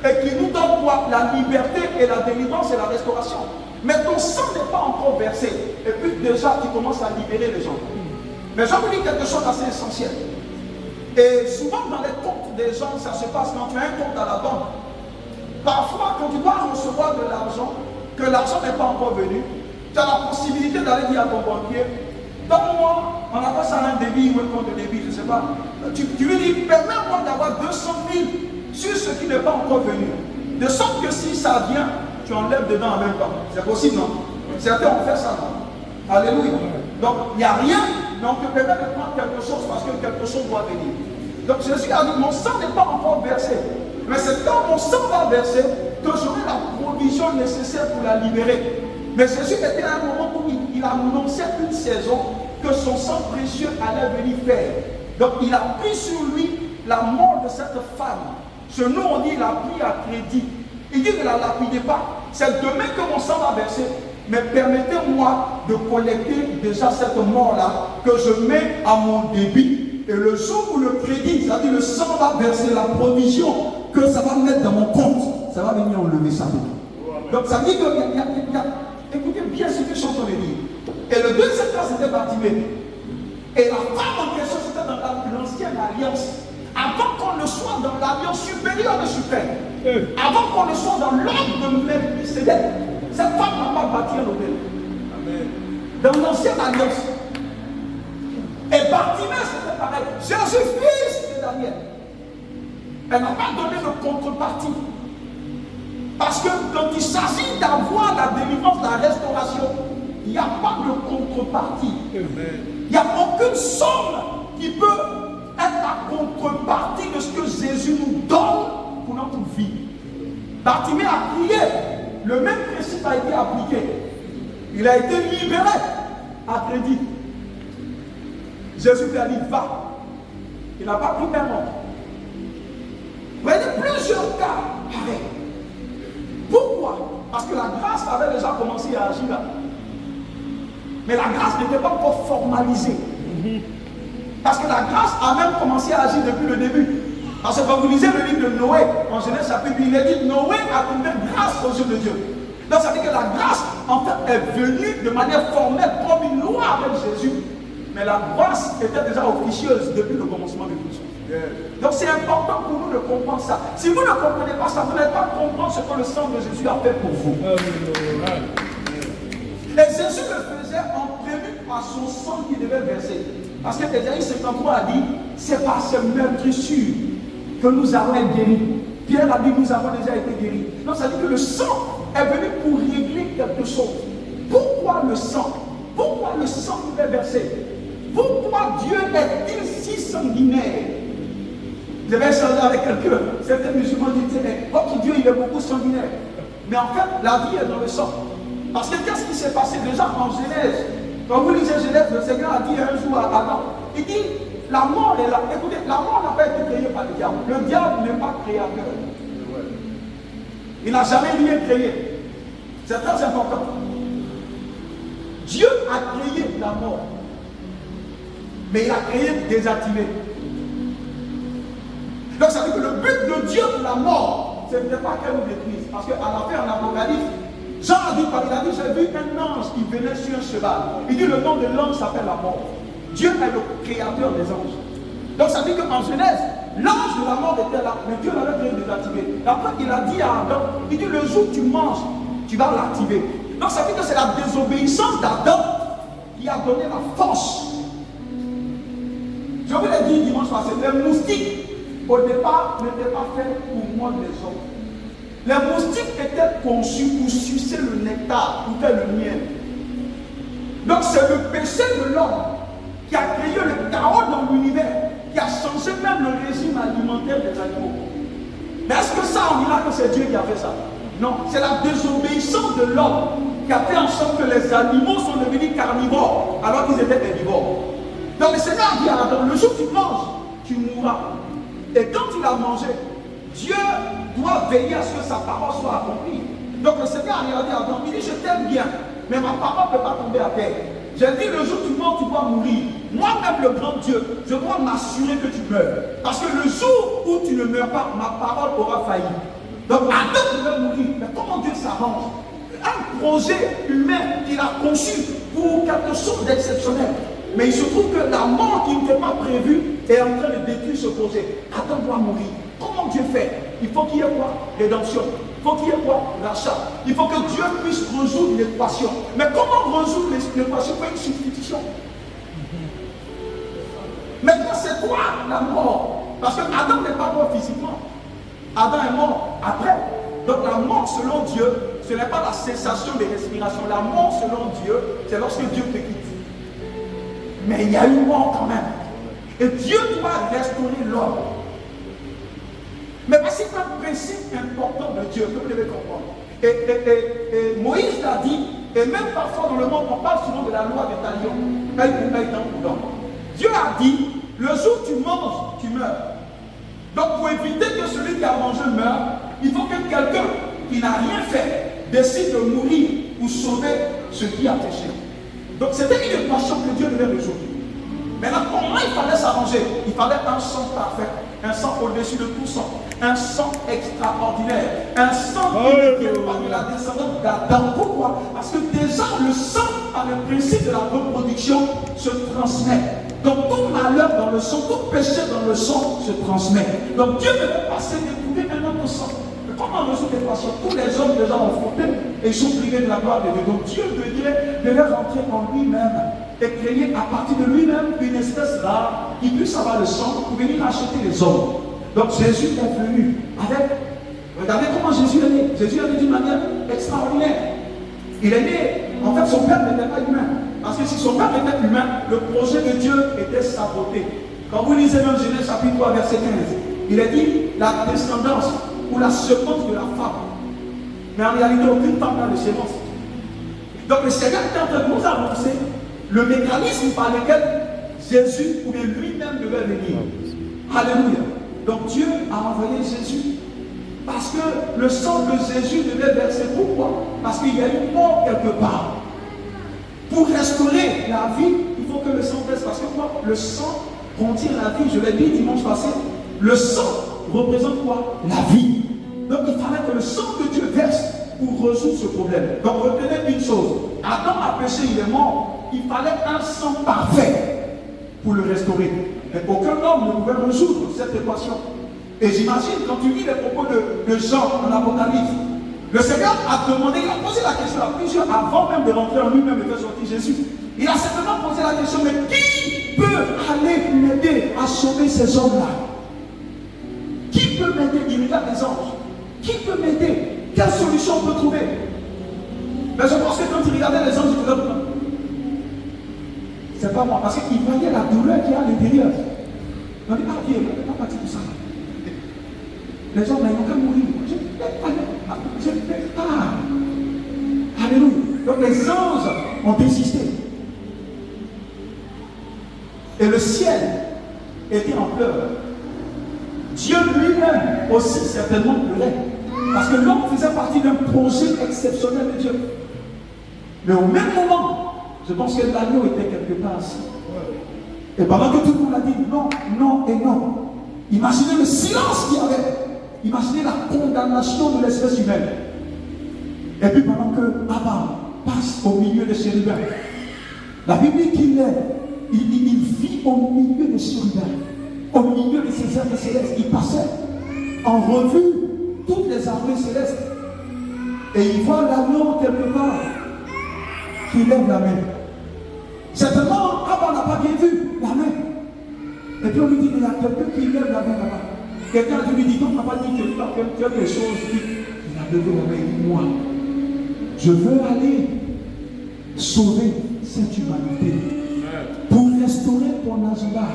et qui nous donne quoi? La liberté et la délivrance et la restauration. Mais ton sang n'est pas encore versé. Et puis déjà, tu commences à libérer les gens. Mais je vous dis quelque chose d'assez essentiel. Et souvent dans les comptes des gens, ça se passe quand tu as un compte à la banque. Parfois, quand tu dois recevoir de l'argent, que l'argent n'est pas encore venu, tu as la possibilité d'aller dire à ton banquier, donne-moi, on appelle ça un débit ou un compte de débit, je ne sais pas. Tu lui dis, permets-moi d'avoir 200 000 sur ce qui n'est pas encore venu. De sorte que si ça vient, tu enlèves dedans en même temps. C'est possible, non? Certains ont fait ça, non? Alléluia. Donc, il n'y a rien, mais on te permet de prendre quelque chose parce que quelque chose doit venir. Donc, Jésus a dit, mon sang n'est pas encore versé. Mais c'est quand mon sang va verser que j'aurai la provision nécessaire pour la libérer. Mais Jésus était à un moment où il annonçait une saison que son sang précieux allait venir faire. Donc il a pris sur lui la mort de cette femme. Chez nous on dit il a pris à crédit. Il dit ne la lapidez pas. C'est demain que mon sang va verser. Mais permettez-moi de collecter déjà cette mort-là que je mets à mon débit. Et le jour où le crédit, c'est-à-dire le sang va verser la provision que ça va mettre dans mon compte, ça va venir enlever ça. Donc ça veut dire que écoutez bien ce que je suis en train de dire. Et le deuxième cas, c'était Bartimée. Et la femme en question, c'était dans l'ancienne alliance. Avant qu'on ne soit dans l'alliance supérieure de suprême, avant qu'on ne soit dans l'ordre de Melchisédek, cette femme n'a pas bâti un hôtel. Dans l'ancienne alliance. Et Bartimée, c'était pareil. Jésus, fils de Daniel. Elle n'a pas donné de contrepartie. Parce que quand il s'agit d'avoir la délivrance, la restauration, il n'y a pas de contrepartie. Il n'y a aucune somme qui peut être la contrepartie de ce que Jésus nous donne pour notre vie. Bartimée a crié. Le même principe a été appliqué. Il a été libéré à crédit. Jésus lui a dit, va. Il n'a pas pris un mot. Vous voyez plusieurs cas pareils. Pourquoi? Parce que la grâce avait déjà commencé à agir là. Mais la grâce n'était pas encore formalisée. Parce que la grâce a même commencé à agir depuis le début. Parce que quand vous lisez le livre de Noé, en Genèse chapitre 8, il est dit Noé a trouvé grâce aux yeux de Dieu. Donc ça veut dire que la grâce, en fait, est venue de manière formelle, comme une loi avec Jésus. Mais la grâce était déjà officieuse depuis le commencement de tout ça. Donc c'est important pour nous de comprendre ça. Si vous ne comprenez pas ça, vous n'allez pas comprendre ce que le sang de Jésus a fait pour vous. Et Jésus le faisait en prévu par son sang qui devait verser. Parce que Ésaïe 53 a dit, c'est par ce meurtrissure que nous avons été guéris. Pierre a dit, nous avons déjà été guéris. Donc ça veut dire que le sang est venu pour régler quelque chose. Pourquoi le sang? Pourquoi le sang devait verser? Pourquoi Dieu est-il si sanguinaire? Je vais échanger avec quelqu'un. Certains musulmans disent, votre Dieu il est beaucoup sanguinaire. Mais en fait, la vie est dans le sang. Parce que qu'est-ce qui s'est passé déjà en Genèse? Quand vous lisez Genèse, le Seigneur a dit un jour à Adam, il dit, la mort est là. Écoutez, la mort n'a pas été créée par le diable. Le diable n'est pas créateur. Il n'a jamais rien créé. C'est très important. Dieu a créé la mort. Mais il a créé désactivé. Donc ça veut dire que le but de Dieu pour la mort, ce n'était pas qu'elle nous détruise. Parce qu'à la fin en Apocalypse, Jean a dit, j'ai vu un ange qui venait sur un cheval. Il dit le nom de l'ange s'appelle la mort. Dieu est le créateur des anges. Donc ça veut dire qu'en Genèse, l'ange de la mort était là, mais Dieu l'avait bien désactivé. Après il a dit à Adam, il dit le jour où tu manges, tu vas l'activer. Donc ça veut dire que c'est la désobéissance d'Adam qui a donné la force. Je vous l'ai dit dimanche passé, les moustiques au départ n'étaient pas faits pour mordre les hommes. Les moustiques étaient conçus pour sucer le nectar, pour faire le miel. Donc c'est le péché de l'homme qui a créé le chaos dans l'univers, qui a changé même le régime alimentaire des animaux. Mais est-ce que ça, on dira que c'est Dieu qui a fait ça? Non, c'est la désobéissance de l'homme qui a fait en sorte que les animaux sont devenus carnivores alors qu'ils étaient herbivores. Donc le Seigneur dit à Adam, le jour où tu manges, tu mourras. Et quand il a mangé, Dieu doit veiller à ce que sa parole soit accomplie. Donc le Seigneur a regardé Adam, il dit, je t'aime bien, mais ma parole ne peut pas tomber à terre. J'ai dit, le jour où tu manges, tu dois mourir. Moi-même, le grand Dieu, je dois m'assurer que tu meurs. Parce que le jour où tu ne meurs pas, ma parole aura failli. Donc Adam devait mourir. Mais comment Dieu s'arrange? Un projet humain qu'il a conçu pour quelque chose d'exceptionnel. Mais il se trouve que la mort qui n'était pas prévue est en train de détruire ce projet. Adam doit mourir. Comment Dieu fait? Il faut qu'il y ait quoi? Rédemption. Il faut qu'il y ait quoi? Rachat. Il faut que Dieu puisse résoudre l'équation. Mais comment résoudre l'équation? Il faut une substitution. Maintenant, c'est quoi la mort? Parce que Adam n'est pas mort physiquement. Adam est mort après. Donc la mort selon Dieu, ce n'est pas la cessation des respirations. La mort selon Dieu, c'est lorsque Dieu te quitte. Mais il y a une mort quand même. Et Dieu doit restaurer l'homme. Mais voici un principe important de Dieu que vous devez comprendre. Et Moïse l'a dit, et même parfois dans le monde, on parle souvent de la loi des talions. Dieu a dit, le jour où tu manges, tu meurs. Donc pour éviter que celui qui a mangé meure, il faut que quelqu'un qui n'a rien fait décide de mourir pour sauver ce qui a péché. Donc c'était une équation que Dieu devait résoudre. Maintenant, comment il fallait s'arranger? Il fallait un sang parfait, un sang au-dessus de tout sang, un sang extraordinaire, un sang qui n'était pas de la descendance d'Adam. Pourquoi? Parce que déjà le sang, par le principe de la reproduction, se transmet. Donc tout malheur dans le sang, tout péché dans le sang se transmet. Donc Dieu devait passer d'éprouver un autre sang. Mais comment résoudre l'équation? Tous les hommes déjà ont fauté et ils sont privés de la gloire de Dieu. Donc Dieu devait rentrer en lui-même et créer à partir de lui-même une espèce là qui puisse avoir le sang pour venir acheter les hommes. Donc Jésus est venu avec, regardez comment Jésus est né. Jésus est né d'une manière extraordinaire. Il est né, en fait son père n'était pas humain. Parce que si son père était humain, le projet de Dieu était saboté. Quand vous lisez même Genèse chapitre 3 verset 15, il est dit la descendance ou la semence de la femme. Mais en réalité, aucune femme n'a de semence. Donc le Seigneur est en train de nous annoncer le mécanisme par lequel Jésus ou bien lui-même devait venir. Alléluia. Donc Dieu a envoyé Jésus. Parce que le sang de Jésus devait verser. Pourquoi? Parce qu'il y a une mort quelque part. Pour restaurer la vie, il faut que le sang verse. Parce que quoi? Le sang contient la vie. Je l'ai dit dimanche passé. Le sang représente quoi? La vie. Donc il fallait que le sang de Dieu verse pour résoudre ce problème. Donc retenez une chose. Adam a péché, il est mort. Il fallait un sang parfait pour le restaurer. Mais aucun homme ne pouvait résoudre cette équation. Et j'imagine, quand tu lis les propos de Jean en Apocalypse, le Seigneur a demandé, il a posé la question à plusieurs avant même de rentrer en lui-même et faire sortir Jésus. Il a simplement posé la question, mais qui peut aller m'aider à sauver ces hommes-là? Qui peut m'aider? Il regarde les anges. Qui peut m'aider? Quelle solution on peut trouver? Mais je pense que quand il regardait les anges, il faisait non. C'est pas moi, parce qu'il voyait la douleur qu'il y a à l'intérieur. On dit, ah Dieu, on n'est pas parti pour ça. Les gens, ils n'ont qu'à mourir. Je ne peux pas. Alléluia. Donc les anges ont désisté. Et le ciel était en pleurs. Dieu lui-même aussi certainement pleurait. Parce que l'homme faisait partie d'un projet exceptionnel de Dieu. Mais au même moment, je pense que l'agneau était quelque part assis. Et pendant que tout le monde a dit non, non et non, imaginez le silence qu'il y avait. Imaginez la condamnation de l'espèce humaine. Et puis pendant que Abba passe au milieu des chérubins, la Bible dit qu'il vit au milieu des chérubins, au milieu de ces êtres célestes. Il passait en revue toutes les armées célestes. Et il voit l'agneau quelque part qui lève la main. Certainement, Abba n'a pas bien vu la main. Et puis on lui dit, il y a quelqu'un qui lève la main là-bas. Quelqu'un a lui dit, non, on n'a pas dit que tu as des choses. Il a levé la main et dit, moi, je veux aller sauver cette humanité pour restaurer ton agenda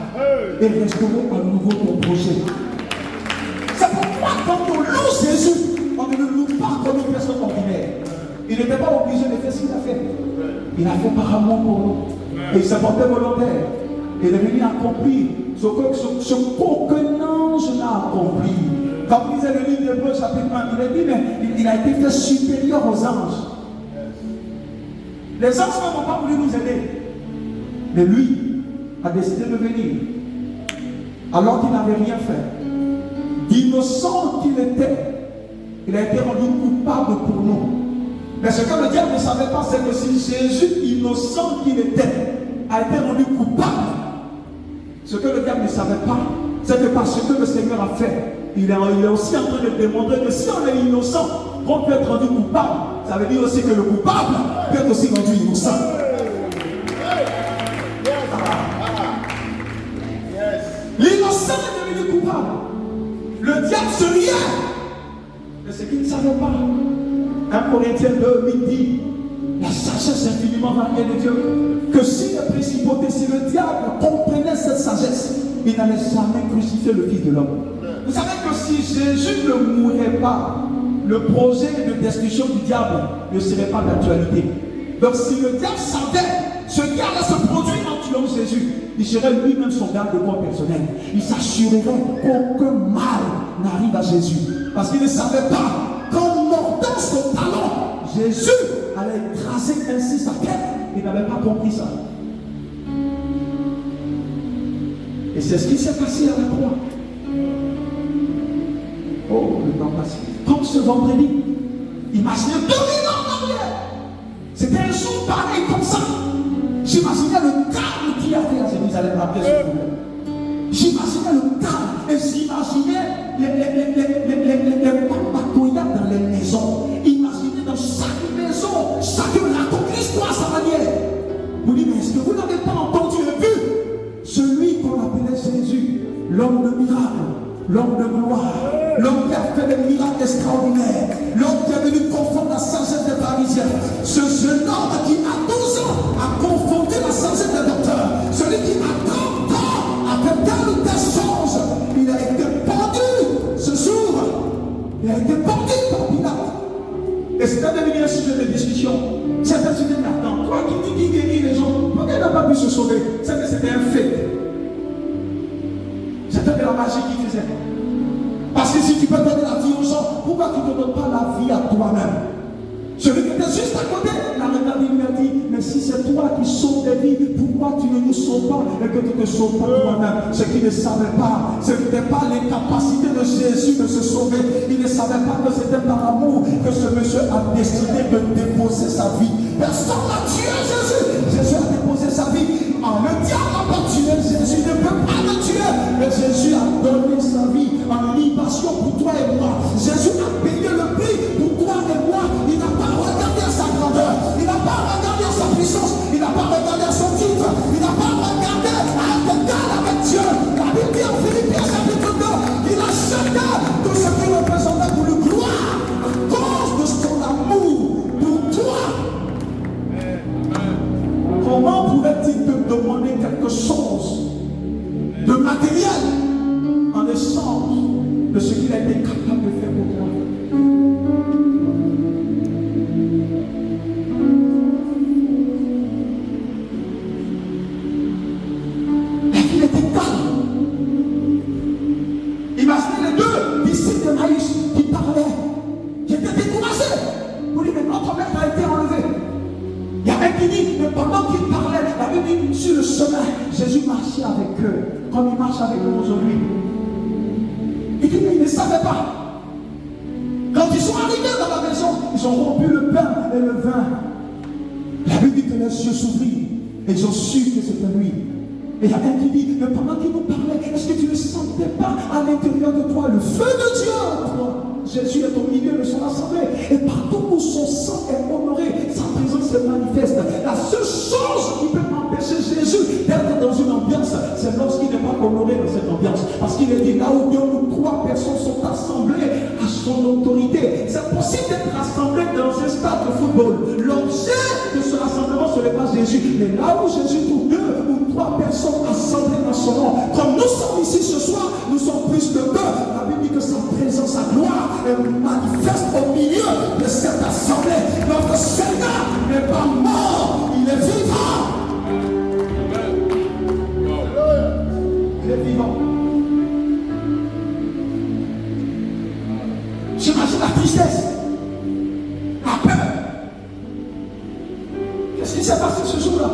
et restaurer à nouveau ton projet. C'est pourquoi quand on loue Jésus, on ne le loue pas comme une personne ordinaire. Il n'était pas obligé de faire ce qu'il a fait. Il a fait par amour pour nous. Et il s'est porté volontaire. Il est venu accomplir ce qu'aucun ange n'a accompli. Quand vous lisez le livre d'Hébreux chapitre 1, il a dit, mais il a été fait supérieur aux anges. Les anges n'ont pas voulu nous aider. Mais lui a décidé de venir. Alors qu'il n'avait rien fait. D'innocent qu'il était, il a été rendu coupable pour nous. Mais ce que le diable ne savait pas, c'est que si Jésus, innocent qu'il était, a été rendu coupable, ce que le diable ne savait pas, c'est que par ce que le Seigneur a fait, il est aussi en train de démontrer que si on est innocent, on peut être rendu coupable. Ça veut dire aussi que le coupable peut être aussi rendu innocent. L'innocent est devenu coupable. Le diable se riait. Mais ce qu'il ne savait pas, 1 Corinthiens 2, 8 dit, la sagesse infiniment variée de Dieu, que si les principautés, si le diable comprenait cette sagesse, il n'allait jamais crucifier le Fils de l'homme. Vous savez que si Jésus ne mourait pas, le projet de destruction du diable ne serait pas d'actualité. Donc si le diable savait ce qui allait se produire en tuant Jésus, il serait lui-même son garde-corps personnel. Il s'assurerait qu'aucun mal n'arrive à Jésus. Parce qu'il ne savait pas qu'en mordant son talon, Jésus allait écraser ainsi sa tête. Il n'avait pas compris ça. Et c'est ce qui s'est passé à la croix. Oh, le temps passe. Comme ce vendredi, imaginez 2000 ans en arrière. C'était un jour pareil comme ça. J'imaginais le calme qu'il y avait à Jérusalem après ce problème. J'imaginais le calme et j'imaginais les papakoyas dans les maisons. Imaginez dans chaque maison, chacun raconte l'histoire à sa manière. Vous dites, mais est-ce que vous n'avez pas entendu et vu celui qu'on appelait Jésus, l'homme de miracle, l'homme de gloire, l'homme qui a fait des miracles extraordinaires, l'homme qui est venu confondre la sagesse des pharisiens, ce jeune homme qui à 12 ans a confondu la sagesse des docteurs, celui qui à 30 ans a fait telle ou telle chose, il a été pendu ce jour, il a été pendu par Pilate. Et c'était devenu un sujet de discussion. Certains se disent, mais attends, toi qui dis qui guérit les gens, pourquoi il n'a pas pu se sauver? C'était un fait. C'était de la magie qui faisait. Parce que si tu peux donner la vie aux gens, pourquoi tu ne te donnes pas la vie à toi-même? Celui qui était juste à côté, la regardé, il m'a dit, mais si c'est toi qui sauves des vies, pourquoi tu ne nous sauves pas et que tu ne te sauves pas toi-même? Ce qu'il ne savait pas, ce n'était pas les capacités de Jésus de se sauver. Il ne savait pas que c'était par amour que ce monsieur a décidé de déposer sa vie. Personne n'a tué Jésus. Jésus a déposé sa vie. Le diable n'a pas tué Jésus, ne peut pas le tuer. Mais Jésus a donné sa vie en libation pour toi et moi. Jésus a payé le prix pour toi et moi. Il n'a pas regardé à sa grandeur, il n'a pas regardé à sa puissance, il n'a pas regardé à son titre, il n'a pas regardé à être égal avec Dieu. La Bible dit en Philippiens chapitre 2, il a jeté tout ce qui représentait pour le gloire à cause de son amour pour toi. Comment pouvait-il te demander quelque chose de matériel en échange de ce qu'il a été capable de faire pour toi? La ville était calme. Imaginez les deux disciples de Maïs qui parlaient, qui étaient découragés. Vous dites, mais notre maître a été enlevé. Il y a un qui dit, mais pendant qu'il parlait, la Bible dit, sur le chemin, Jésus marchait avec eux, comme il marche avec nous aujourd'hui. Il dit, mais ils ne savaient pas. Quand ils sont arrivés dans la maison, ils ont rompu le pain et le vin. La Bible dit que les yeux s'ouvrirent et ils ont su que c'était lui. Et il y a un qui dit, mais pendant qu'il nous parlait, est-ce que tu ne sentais pas à l'intérieur de toi le feu de Dieu en toi? Jésus est au milieu de son assemblée. Et partout où son sang est honoré, sa présence se manifeste. La seule chose qui peut empêcher Jésus d'être dans une ambiance, c'est lorsqu'il n'est pas honoré dans cette ambiance. Parce qu'il est dit, là où deux ou trois personnes sont assemblées à son autorité, c'est possible d'être rassemblé dans un stade de football. L'objet de ce rassemblement, ce n'est pas Jésus. Mais là où Jésus trouve 2 ou 3 personnes assemblées dans son nom, comme nous sommes ici ce soir, nous sommes plus de 2. La Bible dit que sa présence, sa gloire est manifeste au milieu de cette assemblée. Notre Seigneur n'est pas mort, il est vivant. Il est vivant. J'imagine la tristesse, la peur. Qu'est-ce qui s'est passé ce jour-là?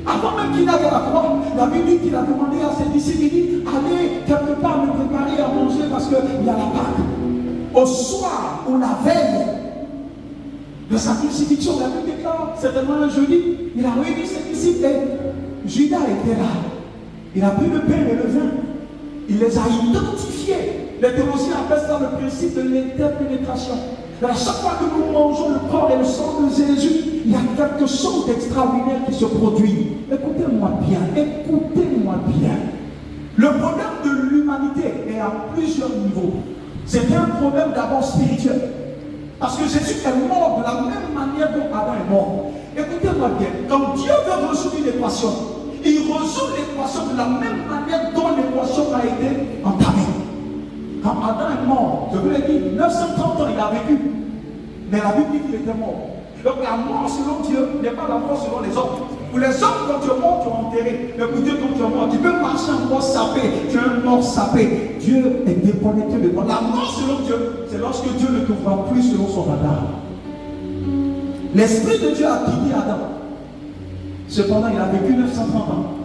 Avant même qu'il aille à la croix, la Bible dit qu'il a demandé à ses disciples, il dit, allez quelque part me préparer à manger parce qu'il y a la Pâque. Au soir ou la veille de sa crucifixion, la Bible déclare, certainement le jeudi, il a réuni ses disciples et Judas était là. Il a pris le pain et le vin. Il les a identifiés. Les théologiens appellent ça le principe de l'interpénétration. À chaque fois que nous mangeons le corps et le sang de Jésus, il y a quelque chose d'extraordinaire qui se produit. Écoutez-moi bien, écoutez-moi bien. Le problème de l'humanité est à plusieurs niveaux. C'était un problème d'abord spirituel. Parce que Jésus est mort de la même manière dont Adam est mort. Écoutez-moi bien, quand Dieu veut résoudre une équation, il résout l'équation de la même manière dont l'équation a été entamée. Quand Adam est mort, je vous l'ai dit, 930 ans il a vécu. Mais la Bible dit qu'il était mort. Donc la mort selon Dieu n'est pas la mort selon les hommes. Pour les hommes, quand tu es mort, tu es enterré. Mais pour Dieu, quand tu es mort, tu peux marcher encore sapé. Tu es un mort sapé. Dieu est déconnecté de toi. La mort selon Dieu, c'est lorsque Dieu ne te voit plus selon son radar. L'Esprit de Dieu a quitté Adam. Cependant, il a vécu 930 ans.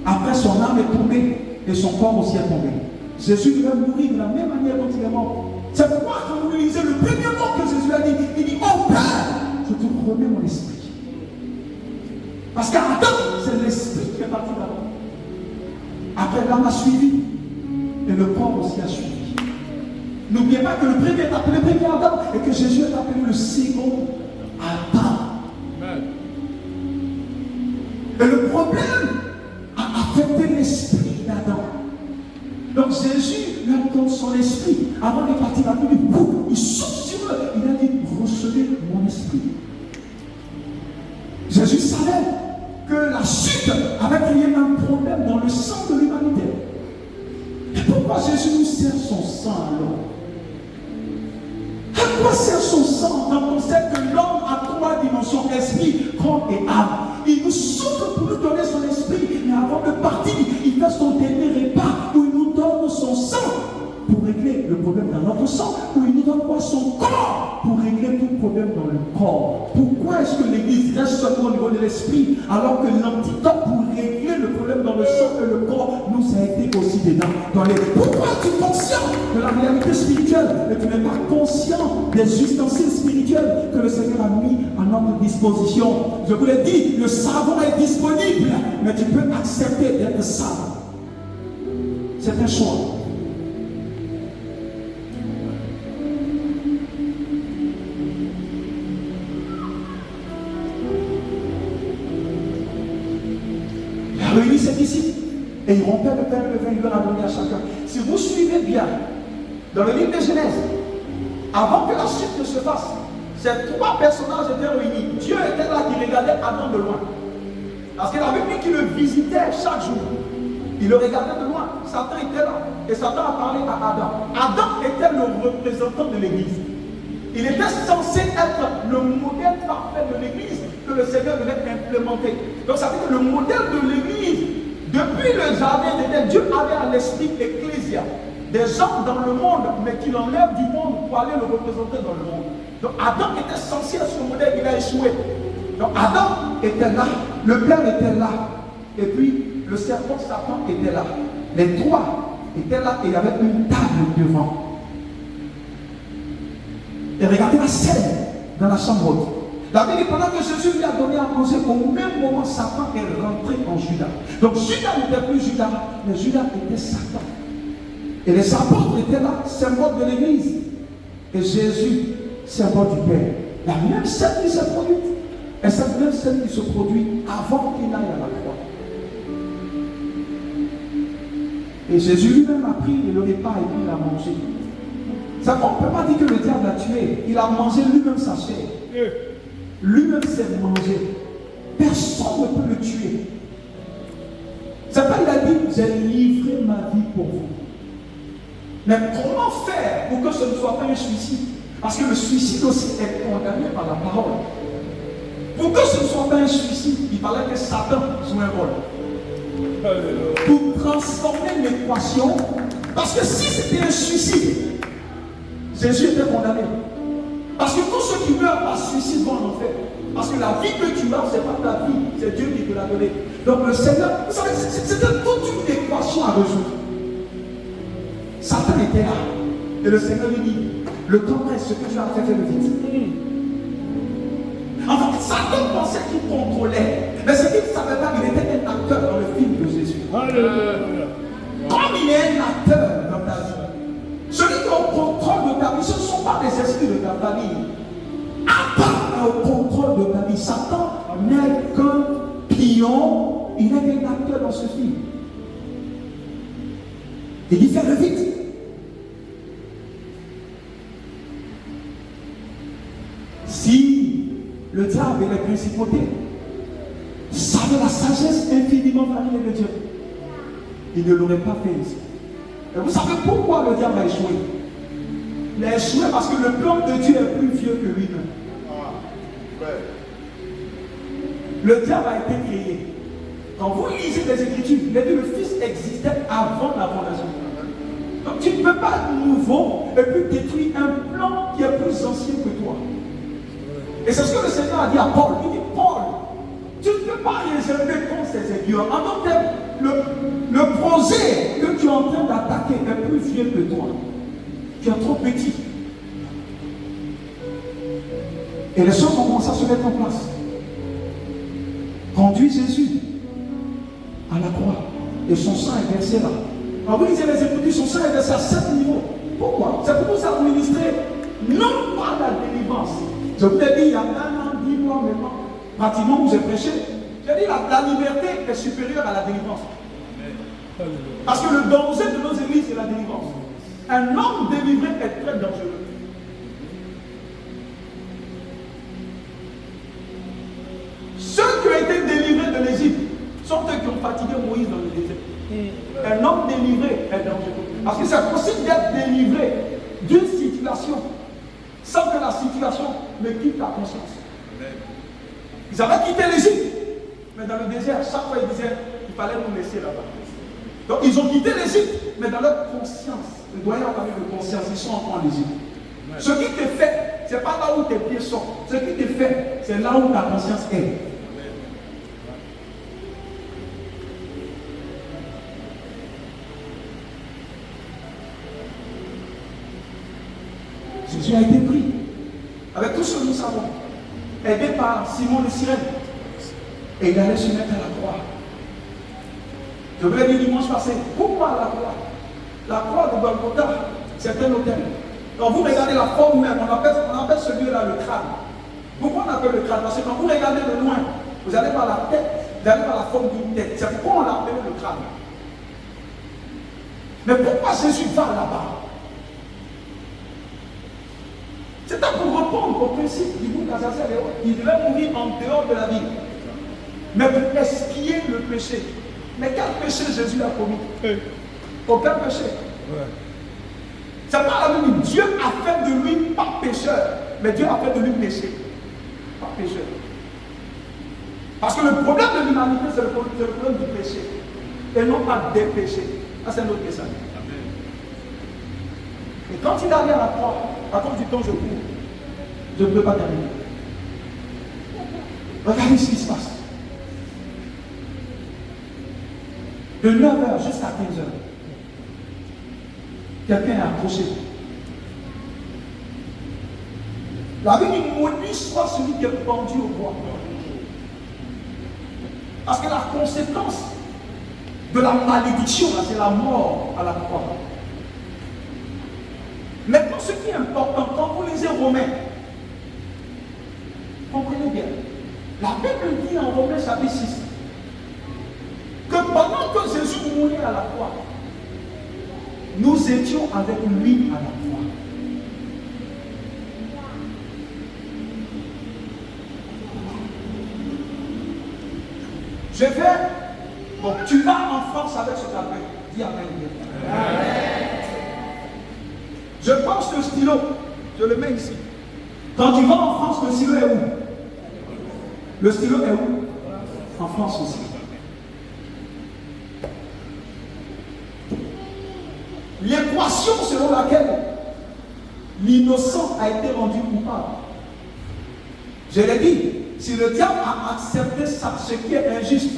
Après, son âme est tombée et son corps aussi est tombé. Jésus devait mourir de la même manière dont il est mort. C'est pourquoi quand vous lisez le premier mot que Jésus a dit, il dit, oh Père, je te remets mon esprit. Parce qu'Adam, c'est l'esprit qui est parti d'Adam. Après, l'âme a suivi et le corps aussi a suivi. N'oubliez pas que le premier est appelé le premier Adam et que Jésus est appelé le second Adam. Amen. Et le problème a affecté l'esprit d'Adam. Donc Jésus leur donne son esprit. Avant de partir, la Bible dit, il souffle sur eux. Il a dit, recevez mon esprit. Jésus savait que la chute avait créé un problème dans le sang de l'humanité. Et pourquoi Jésus nous sert son sang alors? À quoi sert son sang quand on sait que l'homme a 3 dimensions, esprit, corps et âme? Il nous souffle pour nous donner son esprit, mais avant de partir, il fait son dernier repas où il nous donne son sang pour régler le problème dans notre sang, où il nous donne quoi? Son corps pour régler tout problème dans le corps. Pourquoi est-ce que l'Église reste seulement au niveau de l'esprit alors que l'antidote pour régler le problème dans le sang et le corps nous a été aussi dedans dans les... Pourquoi tu es conscient de la réalité spirituelle et tu n'es pas conscient des ustensiles spirituels que le Seigneur a mis à notre disposition? Je vous l'ai dit, le savon est disponible, mais tu peux accepter d'être savant. C'est un choix. Il a réuni ses disciples et il rompait le pain et le vin, il leur a donné à chacun. Si vous suivez bien, dans le livre de Genèse, avant que la chute ne se fasse, ces 3 personnages étaient réunis. Dieu était là qui regardait Adam de loin. Parce que la Bible dit qu'il le visitait chaque jour. Il le regardait de loin. Satan était là. Et Satan a parlé à Adam. Adam était le représentant de l'Église. Il était censé être le modèle parfait de l'Église que le Seigneur devait implémenter. Donc ça veut dire que le modèle de l'Église, depuis le jardin d'Éden, Dieu avait à l'esprit ecclésia. Des gens dans le monde, mais qui l'enlèvent du monde pour aller le représenter dans le monde. Donc Adam était censé être ce modèle, il a échoué. Donc Adam était là, le Père était là, et puis le serpent Satan était là. Les 3 étaient là et il y avait une table devant. Et regardez la scène dans la chambre haute. La Bible dit pendant que Jésus lui a donné à manger, au même moment Satan est rentré en Judas. Donc Judas n'était plus Judas, mais Judas était Satan. Et les apôtres étaient là, symbole de l'Église. Et Jésus, symbole du Père. La même scène qui s'est produite. Et cette même scène qui se produit avant qu'il aille à la croix. Et Jésus lui-même a pris le repas et puis il a mangé. Ça, on ne peut pas dire que le diable l'a tué. Il a mangé lui-même sa chair. Lui-même s'est mangé. Personne ne peut le tuer. C'est pas il a dit, j'ai livré ma vie pour vous. Mais comment faire pour que ce ne soit pas un suicide? Parce que le suicide aussi est condamné par la parole. Pour que ce ne soit pas un suicide, il fallait que Satan joue un rôle. Pour transformer l'équation, parce que si c'était un suicide, Jésus était condamné. Parce que tous ceux qui meurent par suicide vont en enfer. Parce que la vie que tu as, ce n'est pas ta vie, c'est Dieu qui te l'a donnée. Donc le Seigneur, vous savez, c'était toute une équation à résoudre. Satan était là. Et le Seigneur lui dit, le temps presse, ce que tu as fait, fais-le vite. En fait, Satan pensait qu'il contrôlait. Mais ce qu'il ne savait pas, il était un acteur dans le film de Jésus. Comme il est un acteur dans ta vie, celui qui est au contrôle de ta vie, ce ne sont pas les esprits de ta famille. À part au contrôle de ta vie, Satan n'est qu'un pion, il est un acteur dans ce film. Il dit fais-le vite. Si le diable et les principautés savaient la sagesse infiniment variée de Dieu, il ne l'aurait pas fait ici. Et vous savez pourquoi le diable a échoué? Il a échoué parce que le plan de Dieu est plus vieux que lui-même. Le diable a été créé. Quand vous lisez les Écritures, il a dit le Fils existait avant la fondation. Donc tu ne peux pas être nouveau et puis détruire un plan qui est plus ancien que toi. Et c'est ce que le Seigneur a dit à Paul. Il dit, Paul, tu ne peux pas réserver contre ces aiguilleurs. En tant que le projet que tu es en train d'attaquer est plus vieux que toi. Tu es trop petit. Et les choses ont commencé à se mettre en place. Conduit Jésus à la croix. Et son sang est versé là. Quand vous lisez les Écritures, son sang est versé à 7 niveaux. Pourquoi? C'est pour nous administrer non pas la délivrance. Je vous l'ai dit il y a 1 an, 10 mois maintenant, pratiquement où j'ai prêché. J'ai dit la liberté est supérieure à la délivrance. Parce que le danger de nos églises, c'est la délivrance. Un homme délivré est très dangereux. Ceux qui ont été délivrés de l'Égypte sont ceux qui ont fatigué Moïse dans le désert. Un homme délivré est dangereux. Parce que c'est possible d'être délivré d'une situation sans que la situation ne quitte ta conscience. Ils avaient quitté l'Égypte, mais dans le désert, chaque fois ils disaient qu'il fallait nous laisser là-bas. Donc ils ont quitté l'Égypte, mais dans leur conscience, le doyen a parlé de conscience, ils sont encore en Égypte. Ce qui te fait, ce n'est pas là où tes pieds sont. Ce qui te fait, c'est là où ta conscience est. Jésus a été pris, avec tout ce que nous savons, aidé par Simon de Cyrène. Et il allait se mettre à la croix. Je vous l'ai dit dimanche passé, pourquoi la croix? La croix de Golgotha, c'est un hôtel. Quand vous regardez la forme même, on appelle ce lieu-là le crâne. Pourquoi on appelle le crâne? Parce que quand vous regardez de loin, vous allez par la tête, vous allez par la forme d'une tête. C'est pourquoi on l'appelle le crâne. Mais pourquoi Jésus va là-bas? C'était pour répondre au principe du bouc d'Azazel. Il devait mourir en dehors de la ville. Mais pour expier le péché. Mais quel péché Jésus a commis? Aucun péché. C'est pas la même. Dieu a fait de lui pas pécheur, mais Dieu a fait de lui péché. Pas pécheur. Parce que le problème de l'humanité, c'est le problème du péché. Et non pas des péchés. Ça, c'est un autre message. Et quand il arrive à la croix, à cause du temps, je cours. Je ne peux pas terminer. Regardez ce qui se passe. De 9h jusqu'à 15h, quelqu'un est accroché. La Bible dit maudit soit celui qui est pendu au bois. Parce que la conséquence de la malédiction, c'est la mort à la croix. Maintenant, ce qui est important, quand vous lisez Romains, comprenez bien, la Bible dit en Romains chapitre 6 que pendant que Jésus mourait à la croix, nous étions avec lui à la croix. Je vais. Bon, tu vas en France avec ce tableau. Dis Amen. Je pense le stylo. Je le mets ici. Quand tu vas en France, le stylo est où? Le stylo est où? En France aussi. L'équation selon laquelle l'innocent a été rendu coupable. Je l'ai dit, si le diable a accepté ça, ce qui est injuste,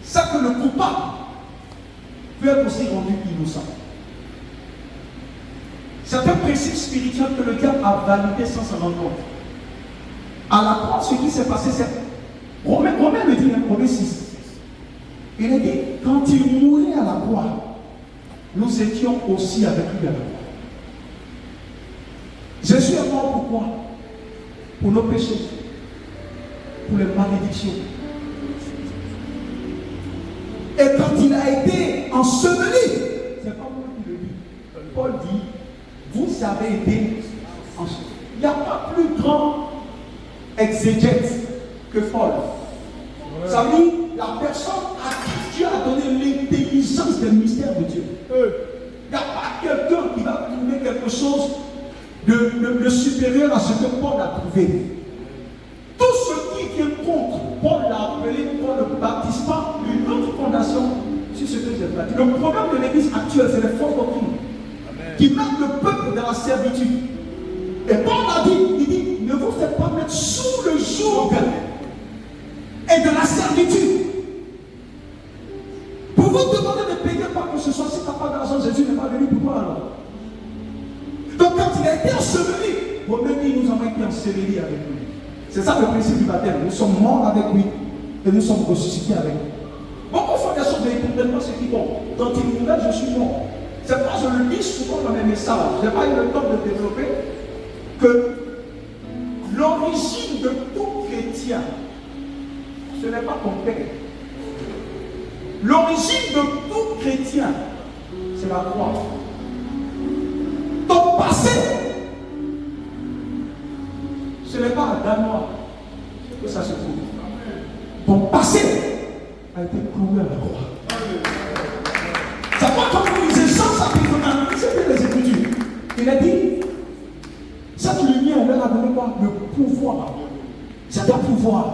c'est que le coupable peut être aussi rendu innocent. C'est un principe spirituel que le diable a validé sans s'en rendre compte. À la croix, ce qui s'est passé, c'est Romains le dit, Romains 6. Il a dit, quand il mourait à la croix, nous étions aussi avec lui à la croix. Jésus est mort pourquoi? Pour nos péchés, pour les malédictions. Et quand il a été enseveli, c'est pas moi qui le dis. Paul dit, vous avez été enseveli. Il n'y a pas plus grand exégète que Paul. Ça veut dire la personne à qui Dieu a donné l'intelligence des mystères de Dieu. Il n'y a pas quelqu'un qui va trouver quelque chose de supérieur à ce que Paul a trouvé. Tout ce qui vient contre, Paul l'a appelé, Paul ne baptise pas une autre fondation sur ce que j'ai dit. Le problème de l'église actuelle, c'est les fausses doctrines qui mettent le peuple dans la servitude. Et Paul a dit, il dit, ne vous faites pas mettre sous le joug et de la servitude. Pour vous demander de payer par que ce soit, si tu n'as pas d'argent, Jésus n'est pas venu pour toi alors. Donc quand il a été enseveli, Romains dit, nous avons été ensevelis avec lui. C'est ça le principe du baptême. Nous sommes morts avec lui et nous sommes ressuscités avec lui. Beaucoup font des choses, mais ils ne comprennent pas ce qu'ils font. Quand ils mourent, je suis mort. C'est pourquoi je le dis souvent dans mes messages. Je n'ai pas eu le temps de développer que l'origine de tout chrétien, ce n'est pas ton père. L'origine de tout chrétien, c'est la croix. Ton passé, ce n'est pas un Danois que ça se trouve. Ton passé a été cloué à la croix. Ça va comme vous lisez Jean chapitre 1, c'était les Écritures. Il a dit, cette lumière, elle a donné quoi? Le pouvoir. C'est un pouvoir.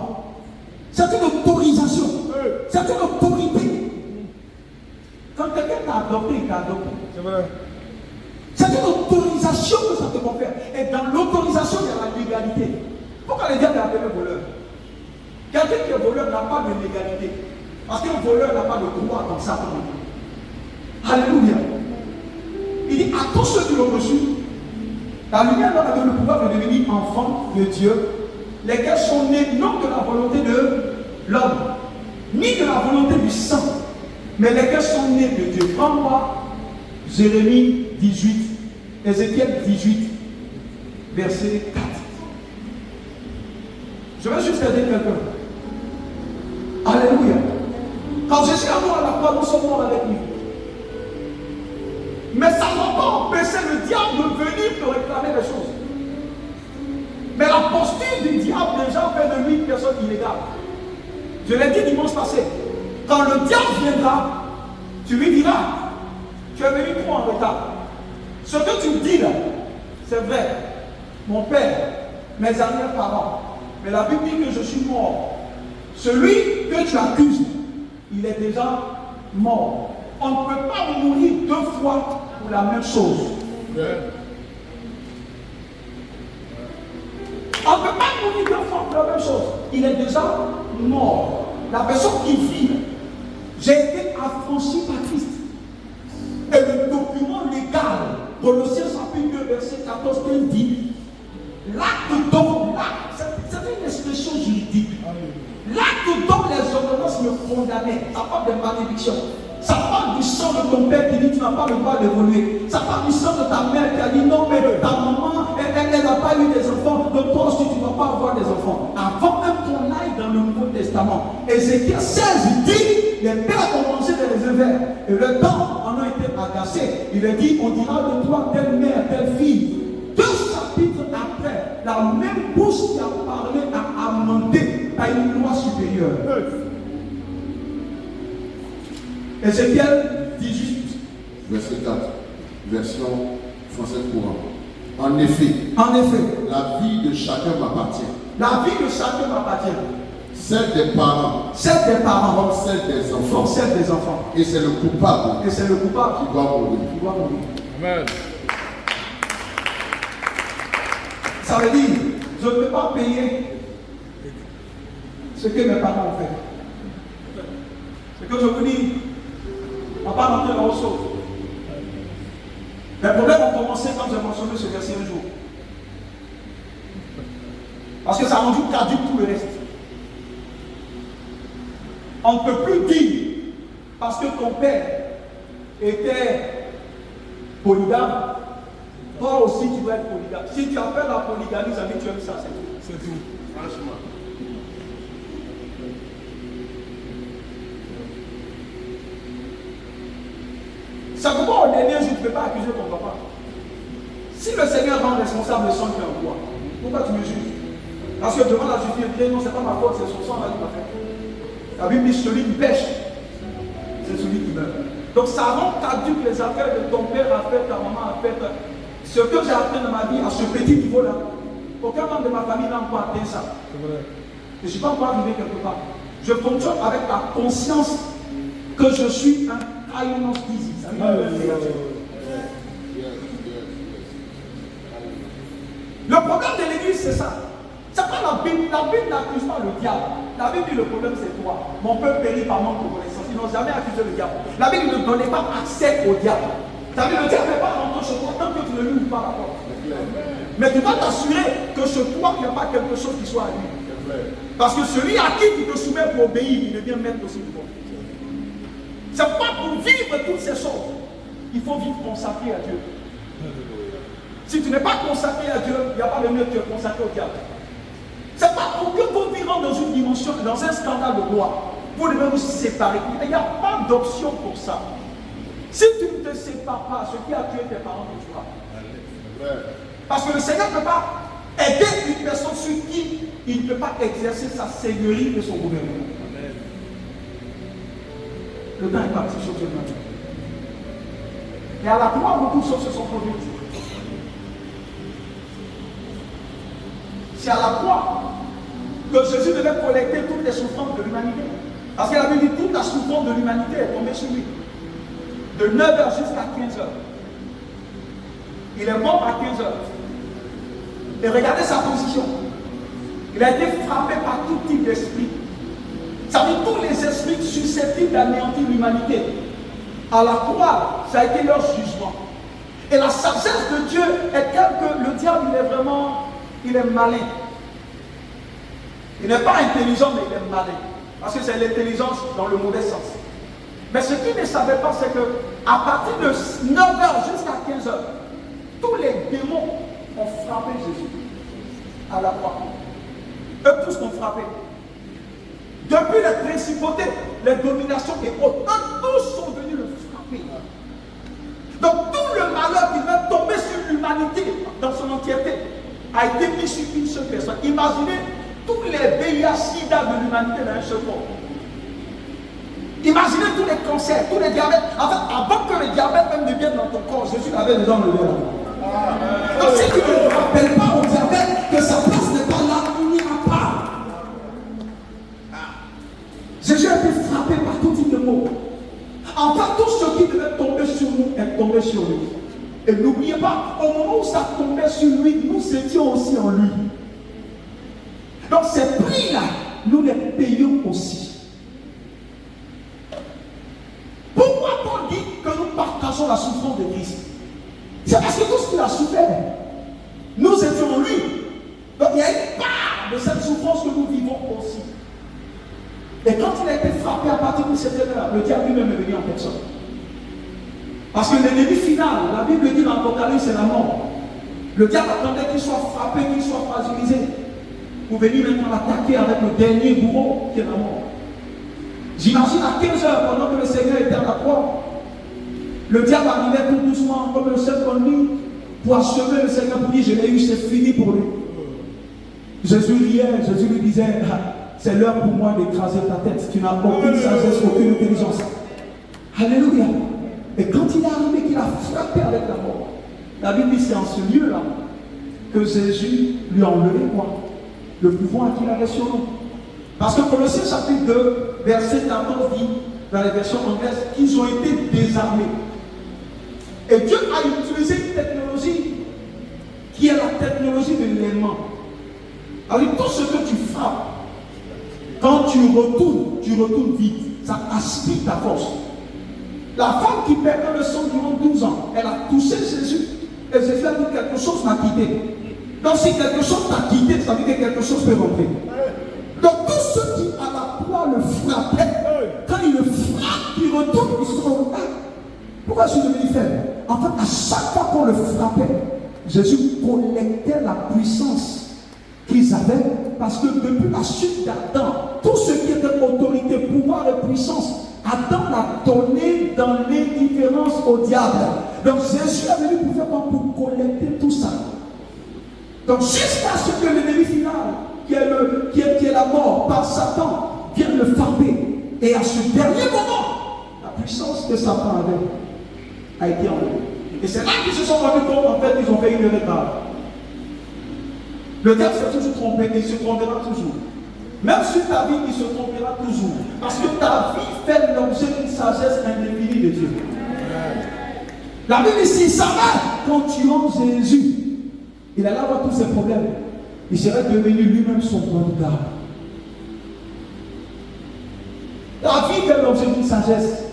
C'est une autorisation. C'est une autorité. Quand quelqu'un t'a adopté, il t'a adopté. C'est vrai. C'est une autorisation que ça te confère. Et dans l'autorisation, il y a la légalité. Pourquoi les diables appellent voleur? Quelqu'un qui est voleur n'a pas de légalité. Parce qu'un voleur n'a pas de droit comme ça. Alléluia. Il dit à tous ceux qui l'ont reçu, la lumière leur a donné le pouvoir de devenir enfants de Dieu, lesquels sont nés non de la volonté de l'homme, ni de la volonté du sang, mais lesquels sont nés de Dieu. Prends-moi Jérémie 18, Ézéchiel 18, verset 4. Je vais juste aider quelqu'un. Alléluia. Quand Jésus est mort à la croix, nous sommes morts avec lui. Mais ça ne va pas empêcher le diable de venir te réclamer des choses. Mais la posture du diable déjà fait de lui une personne illégale. Je l'ai dit dimanche passé. Quand le diable viendra, tu lui diras, tu es venu trop en retard. Ce que tu dis là, c'est vrai. Mon père, mes arrière-parents, mais la Bible dit que je suis mort. Celui que tu accuses, il est déjà mort. On ne peut pas mourir deux fois pour la même chose. On ne peut pas mourir deux fois pour la même chose. Il est déjà mort. La personne qui vit, j'ai été affranchi par Christ. Et le document légal, Colossiens chapitre 2, verset 14, il dit, l'acte dont, c'est une expression juridique. L'acte dont les ordonnances me condamnaient, ça parle de malédiction. Ça parle du sang de ton père qui dit tu n'as pas le droit d'évoluer. Ça parle du sang de ta mère qui a dit non mais ta maman, elle n'a pas eu des enfants, donc toi aussi tu ne vas pas avoir des enfants. Avant même qu'on aille dans le Nouveau Testament, Ézéchiel 16 dit, les pères ont mangé des raisins verts et le temps en a été agacé. Il a dit, on dira de toi telle mère, telle fille. 2 chapitres après, la même bouche qui a parlé a amendé à une loi supérieure. cœur. Ézéchiel 18. Verset 4. Version française courante. En effet, la vie de chacun m'appartient. La vie de chacun m'appartient. Celle des parents. Celle des parents. Comme celle des enfants. Comme celle des enfants. Et c'est le coupable. Et c'est le coupable qui doit mourir. Qui doit mourir. Amen. Ça veut dire, je ne peux pas payer ce que mes parents ont fait. C'est que je vous dis, on ne va pas rentrer dans autre chose. Les problèmes ont commencé quand j'ai mentionné ce verset un jour. Parce que ça a rendu caduque tout le reste. On ne peut plus dire, parce que ton père était polygame, toi aussi tu dois être polygame. Si tu as fait la polygamie, ça veut dire que tu aimes ça, c'est tout. C'est tout, franchement. C'est pourquoi au dernier jour, tu ne peux pas accuser ton papa. Si le Seigneur rend responsable le sang qui est en toi, pourquoi tu me juges? Parce que devant la justice, il dit non, ce n'est pas ma faute, c'est son sang là qui m'a fait. La Bible dit celui qui pêche, c'est celui qui meurt. Donc ça rend caduque les affaires de ton père a fait, ta maman a fait. Ce que j'ai appris dans ma vie à ce petit niveau-là, aucun membre de ma famille n'a encore atteint ça. Je ne suis pas encore arrivé quelque part. Je fonctionne avec la conscience que je suis un Kainos Dizzy. Le problème de l'église, c'est ça. C'est pas la Bible. La Bible n'accuse pas le diable. La Bible dit le problème, c'est toi. Mon peuple périt par manque de connaissance. Ils n'ont jamais accusé le diable. La Bible ne donnait pas accès au diable. Ça veut dire le diable ne peut pas rentrer chez toi tant que tu ne lui ouvres pas la porte. Mais tu dois t'assurer que chez toi, il n'y a pas quelque chose qui soit à lui. Parce que celui à qui tu te soumets pour obéir, il devient maître aussi pour toi. C'est pas pour vivre toutes ces choses. Il faut vivre consacré à Dieu. Si tu n'es pas consacré à Dieu, il n'y a pas de mieux que tu es consacré au diable. C'est pas pour que vous vivez dans une dimension, dans un scandale de gloire. Vous devez vous séparer. Il n'y a pas d'option pour ça. Si tu ne te sépares pas, ce qui a tué tes parents te tuera. Parce que le Seigneur ne peut pas aider une personne sur qui il ne peut pas exercer sa seigneurie et son gouvernement. Le temps est parti sur ce matin. Et à la croix, beaucoup de choses se sont produites. C'est à la croix que Jésus devait collecter toutes les souffrances de l'humanité. Parce qu'il avait dit toute la souffrance de l'humanité est tombée sur lui. De 9h jusqu'à 15h. Il est mort à 15h. Et regardez sa position. Il a été frappé par tout type d'esprit. Ça veut dire tous les esprits susceptibles d'anéantir l'humanité. À la croix, ça a été leur jugement. Et la sagesse de Dieu est telle que le diable, il est malin. Il n'est pas intelligent, mais il est malin. Parce que c'est l'intelligence dans le mauvais sens. Mais ce qu'il ne savait pas, c'est que à partir de 9h jusqu'à 15h, tous les démons ont frappé Jésus à la croix. Eux tous l'ont frappé. Depuis les principautés, les dominations et autres, eux tous sont venus le frapper. Donc tout le malheur qui va tomber sur l'humanité dans son entièreté a été mis sur une seule personne. Imaginez tous les VIH-Sida de l'humanité dans un seul corps. Imaginez tous les cancers, tous les diabètes. En fait, avant que le diabète même devienne dans ton corps, Jésus l'avait déjà enlevé là. Donc si tu ne te rappelles pas au diabète que sa place n'est pas là, il n'ira pas. Jésus a été frappé par tout type de maux. Enfin, tout ce qui devait tomber sur nous est tombé sur lui. Et n'oubliez pas, au moment où ça tombait sur lui, nous étions aussi en lui. Donc ces prix-là, nous les payons aussi. Pourquoi Paul dit que nous partageons la souffrance de Christ? C'est parce que tout ce qu'il a souffert, nous étions en lui. Donc il y a une part de cette souffrance que nous vivons aussi. Et quand il a été frappé à partir de cette heure-là, le diable lui-même est venu en personne. Parce que l'ennemi final, la Bible dit dans l'Apocalypse, c'est la mort. Le diable attendait qu'il soit frappé, qu'il soit fragilisé, pour venir maintenant l'attaquer avec le dernier bourreau qui est la mort. J'imagine à 15h, pendant que le Seigneur était à la croix, le diable arrivait tout doucement, comme le seul comme lui, pour achever le Seigneur, pour dire, je l'ai eu, c'est fini pour lui. Jésus riait, Jésus lui disait, c'est l'heure pour moi d'écraser ta tête. Tu n'as aucune sagesse, aucune intelligence. Alléluia. Et quand il est arrivé, qu'il a frappé avec la mort, la Bible dit c'est en ce lieu-là que Jésus lui a enlevé quoi? Le pouvoir qu'il avait sur nous. Parce que Colossiens chapitre 2, verset 14 dit, dans les versions anglaises, qu'ils ont été désarmés. Et Dieu a utilisé une technologie qui est la technologie de l'aimant. Alors tout ce que tu frappes, quand tu retournes vite. Ça aspire ta force. La femme qui perdait le sang durant 12 ans, elle a touché Jésus. Et Jésus a dit quelque chose m'a quitté. Donc si quelque chose t'a quitté, ça veut dire que quelque chose peut rentrer. Donc tous ceux qui à la croix le frappaient, quand il le frappe, il retourne, ils se sont dit, pourquoi je suis devenu faible? En fait, à chaque fois qu'on le frappait, Jésus collectait la puissance qu'ils avaient, parce que depuis la chute d'Adam, tout ce qui était autorité, pouvoir et puissance, Adam l'a donné dans l'indifférence au diable. Donc Jésus est venu pour faire quoi? Pour collecter tout ça. Donc jusqu'à ce que l'ennemi final, qui est la mort par Satan, vienne le frapper. Et à ce dernier moment, la puissance que Satan avait a été enlevée. Et c'est là qu'ils se sont rendus compte, en fait, qu'ils ont fait une erreur. Le diable s'est toujours trompé, et il se trompera toujours. Même sur ta vie, il se trompera toujours. Parce que ta vie fait l'objet d'une sagesse indéfinie de Dieu. La Bible ici, ça va. Quand tu aimes Jésus, il allait avoir tous ses problèmes. Il serait devenu lui-même son point de garde. La vie fait l'objet d'une sagesse.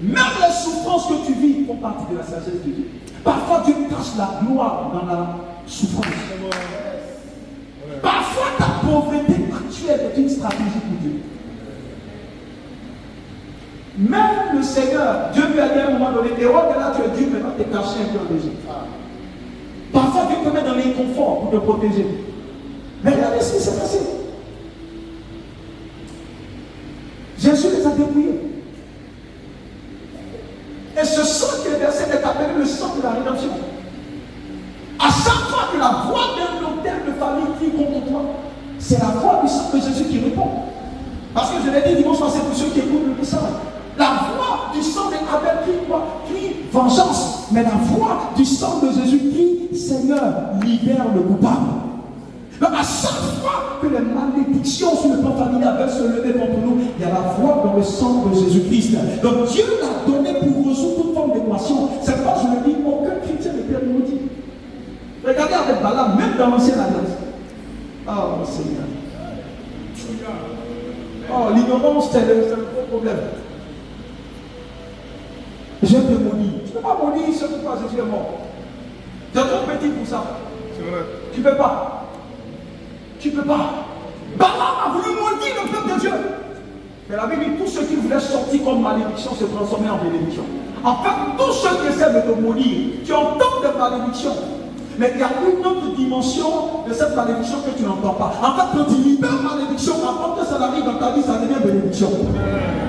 Même les souffrances que tu vis font partie de la sagesse de Dieu. Parfois, Dieu cache la gloire dans la souffrance. Parfois, ta pauvreté actuelle est une stratégie pour Dieu. Même le Seigneur, Dieu lui a dit à un moment donné, et là tu es Dieu, mais va te cacher un peu en Égypte. Parfois, Dieu te met dans l'inconfort pour te protéger. Mais regardez ce qui s'est passé. Jésus les a dépouillés. Et ce sang qui est versé est appelé le sang de la rédemption. À chaque fois que la voix d'un notaire de famille crie contre toi, c'est la voix du sang de Jésus qui répond. Parce que je l'ai dit dimanche passé pour ceux qui écoutent le message. La voix du sang d'Abel crie quoi? Crie vengeance. Mais la voix du sang de Jésus crie Seigneur, libère le coupable. Donc à chaque fois que les malédictions sur le plan familial veulent se lever contre nous, il y a la voix dans le sang de Jésus-Christ. Donc Dieu l'a donné pour résoudre toute forme d'équation. C'est pourquoi je le dis, aucun chrétien n'est bien maudit. Regardez avec Balaam, même dans l'ancienne alliance. Oh Seigneur. Oh, l'ignorance, c'est le gros problème. Je te maudis. Tu ne peux pas maudire ce pourquoi Jésus est mort. Tu es trop petit pour ça. Tu ne peux pas. Tu ne peux pas. Balaam a voulu maudire le peuple de Dieu. Mais la Bible dit, tous ceux qui voulaient sortir comme malédiction se transformaient en bénédiction. En fait, tous ceux qui essaient de te maudire, tu entends des malédictions. Mais il y a une autre dimension de cette malédiction que tu n'entends pas. En fait, quand tu libères malédiction, avant que ça arrive dans ta vie, ça devient bénédiction.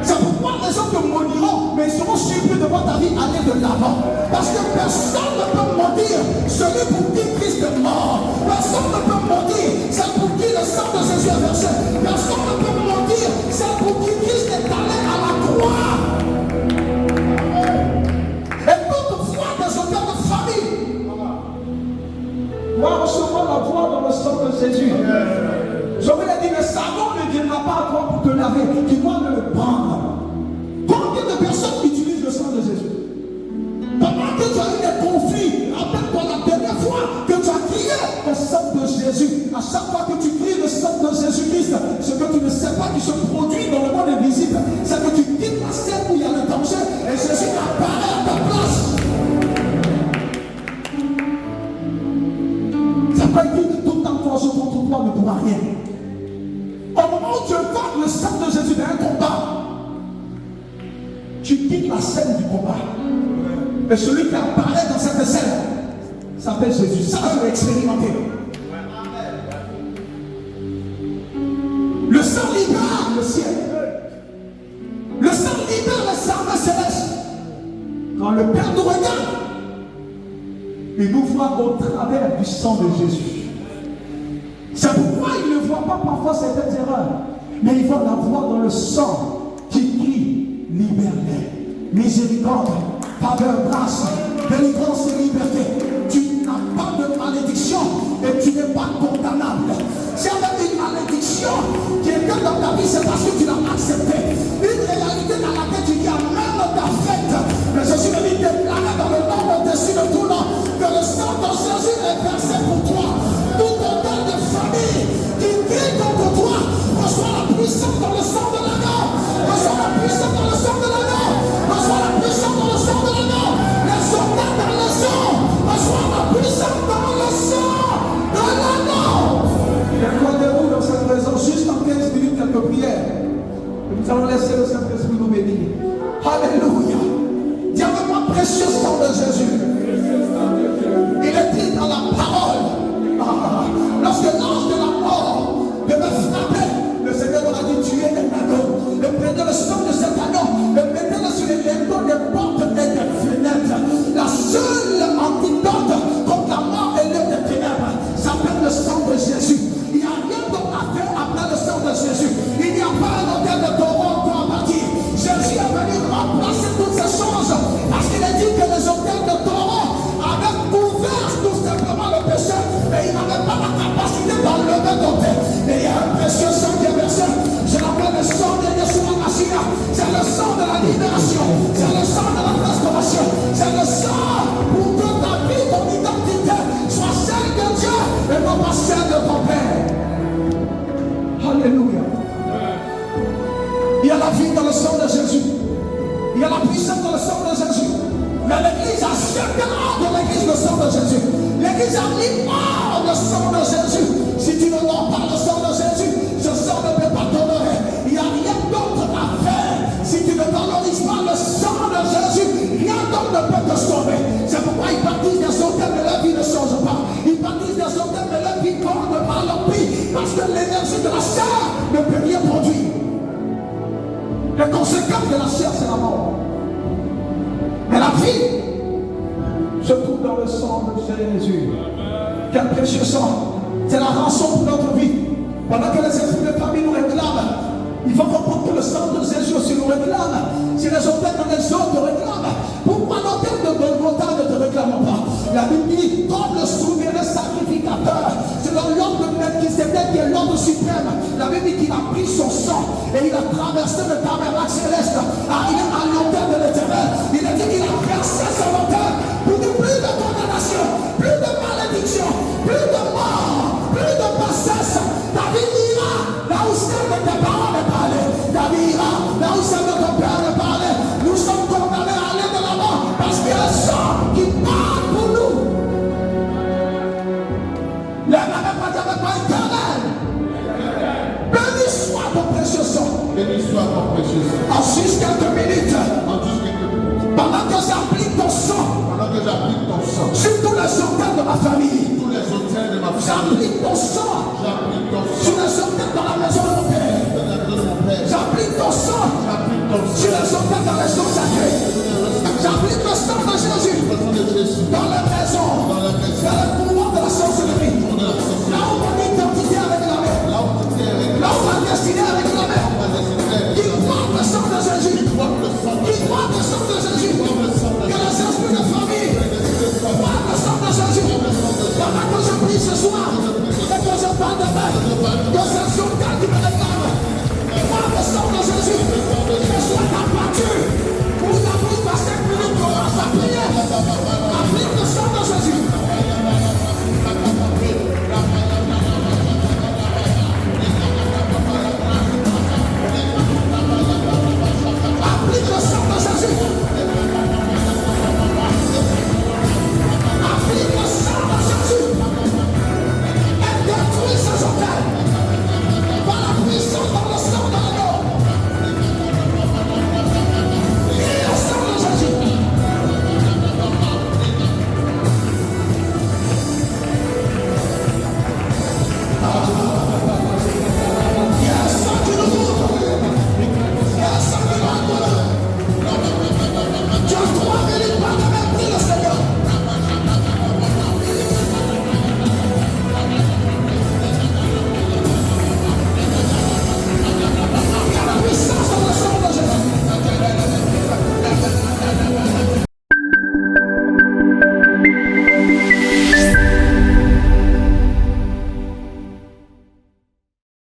C'est pourquoi les gens te maudiront, mais ils seront surpris de voir ta vie aller de l'avant. Parce que personne ne peut maudire celui pour qui Christ est mort. Personne ne peut maudire celle pour qui le sang de Jésus est versé. Personne ne peut maudire celle pour qui Christ est allé à la croix. Et toutefois, des auteurs de famille doit recevoir la voix dans le sang de Jésus. Je vous l'ai dit, le savon ne viendra pas à toi pour te laver. Tu dois le prendre. Combien de personnes utilisent le sang de Jésus? Pendant que tu as eu des conflits, rappelle-toi la dernière fois que tu as crié le sang de Jésus. À chaque fois que tu cries le sang de Jésus-Christ, ce que tu ne sais pas qui se produit dans le monde invisible, c'est que tu quittes la scène où il y a le danger et Jésus apparaît à ta place. Pas dit tout en force contre toi ne pourra rien. Au moment où tu invoques le sang de Jésus dans un combat, tu quittes la scène du combat. Et celui qui apparaît dans cette scène s'appelle Jésus. Ça, je l'ai expérimenté. Le sang libère le ciel. Le sang libère les armes célestes. Quand le Père nous regarde, il nous voit au travers du sang de Jésus. C'est pourquoi il ne voit pas parfois certaines erreurs, mais il va la voir dans le sang qui crie liberté, miséricorde, faveur, grâce, délivrance et liberté. Tu n'as pas de malédiction et tu n'es pas condamnable. S'il y avait une malédiction qui était dans ta vie, c'est parce que tu l'as acceptée. Une réalité dans laquelle tu dis amen ta fête. Mais je suis venu déclarer dans le nom au-dessus de tout nom que le sang de Jésus est versé pour toi. Tout autant de famille qui vit contre toi, reçois la puissance dans le sang de l'agneau. Reçois la puissance dans le sang de l'agneau. Reçois la puissance dans le sang de l'agneau. Les soldats dans le sang. Reçois la puissance dans le sang de l'agneau. Accordez-vous dans cette maison juste en 15 minutes quelques prières. Et nous allons laisser le Saint-Esprit nous bénir. Alléluia. Dis avec moi, précieux sang de Jésus. Il est dit dans la parole. Lorsque l'ange de la mort devait frapper, le Seigneur leur a dit tuer un agneau. Le prenez le sang de cet agneau, le mettez-le sur les linteaux des portes et des fenêtres. La seule antidote contre la mort et l'œuvre des ténèbres s'appelle le sang de Jésus. Il n'y a rien d'autre à faire après le sang de Jésus. Il n'y a pas un hôtel de taureau encore à partir. Jésus est venu remplacer toutes ces choses parce qu'il a dit que les hôtels de taureau avaient couvert tout simplement le péché, mais il n'avait pas la capacité d'enlever l'hôtel. Mais il y a un précieux sang qui est versé. Je l'appelle le sang de Yeshua Mashiach. C'est le sang de la libération, c'est le sang de la restauration, c'est le sang pour que ta vie, ton identité soit celle de Dieu et non pas celle de ton Père. Alléluia. Il y a la vie dans le sang de Jésus. Il y a la puissance dans le sang de Jésus. Mais l'Église a jeté hors de l'Église le sang de Jésus. L'Église a mis hors le sang de Jésus. Si tu ne n'as pas le sang de Jésus, ce sang ne peut pas t'honorer. Il n'y a rien d'autre à faire. Si tu ne valorises pas le sang de Jésus, rien d'autre ne peut te sauver. C'est pourquoi ils baptisent des hôtels, mais leur vie ne change pas. Ils baptisent des hôtels, mais leur vie porte par leur vie. Parce que l'énergie de la chair ne peut rien produire. Les conséquences de la chair, c'est la mort. Mais la vie se trouve dans le sang de Jésus. Quel précieux sang. C'est la rançon pour notre vie. Pendant que les esprits de famille nous réclament, il faut comprendre que le sang de Jésus aussi nous réclame. Si les hôtels dans les autres te réclament, pourquoi l'hôtel de Golgotha ne te réclame pas? La Bible dit, comme le souverain sacrificateur, c'est dans l'ordre de Melchisédek qui est l'ordre suprême. La Bible dit qu'il a pris son sang et il a traversé le tabernacle céleste. Il est à l'autel de l'Éternel. Il a dit qu'il a versé son autel pour dire plus de condamnation, plus de malédiction, plus de mort, plus de bassesse. Ta vie ira là où celle de tes parents n'est pas allée. Ta vie ira là où celle de ton père n'est pas allée. Nous sommes condamnés à aller de la mort parce qu'il y a un sang qui parle pour nous. La même pas éternel. Béni soit ton précieux sang. Béni soit ton précieux sang. En juste quelques minutes. Pendant que j'applique ton sang. Pendant que j'applique ton sang. Sur tous les hôtels de ma famille. Tous les hôtels de ma famille. J'applique ton sang. J'applique ton sang. Sur les hôtels dans la maison de mon père. J'applique ton sang. Sur les hôtels dans les eaux sacrées. J'applique le sang de Jésus. Dans les maisons. Dans les couloirs de la sorcellerie. Là où mon identité est réclamée. Là où ma destinée est réclamée. Qui porte le sang de Jésus. Qui porte le sang de Jésus. Que les esprits de famille portent le sang de Jésus. Pendant que je prie ce soir et que je parle de paix, que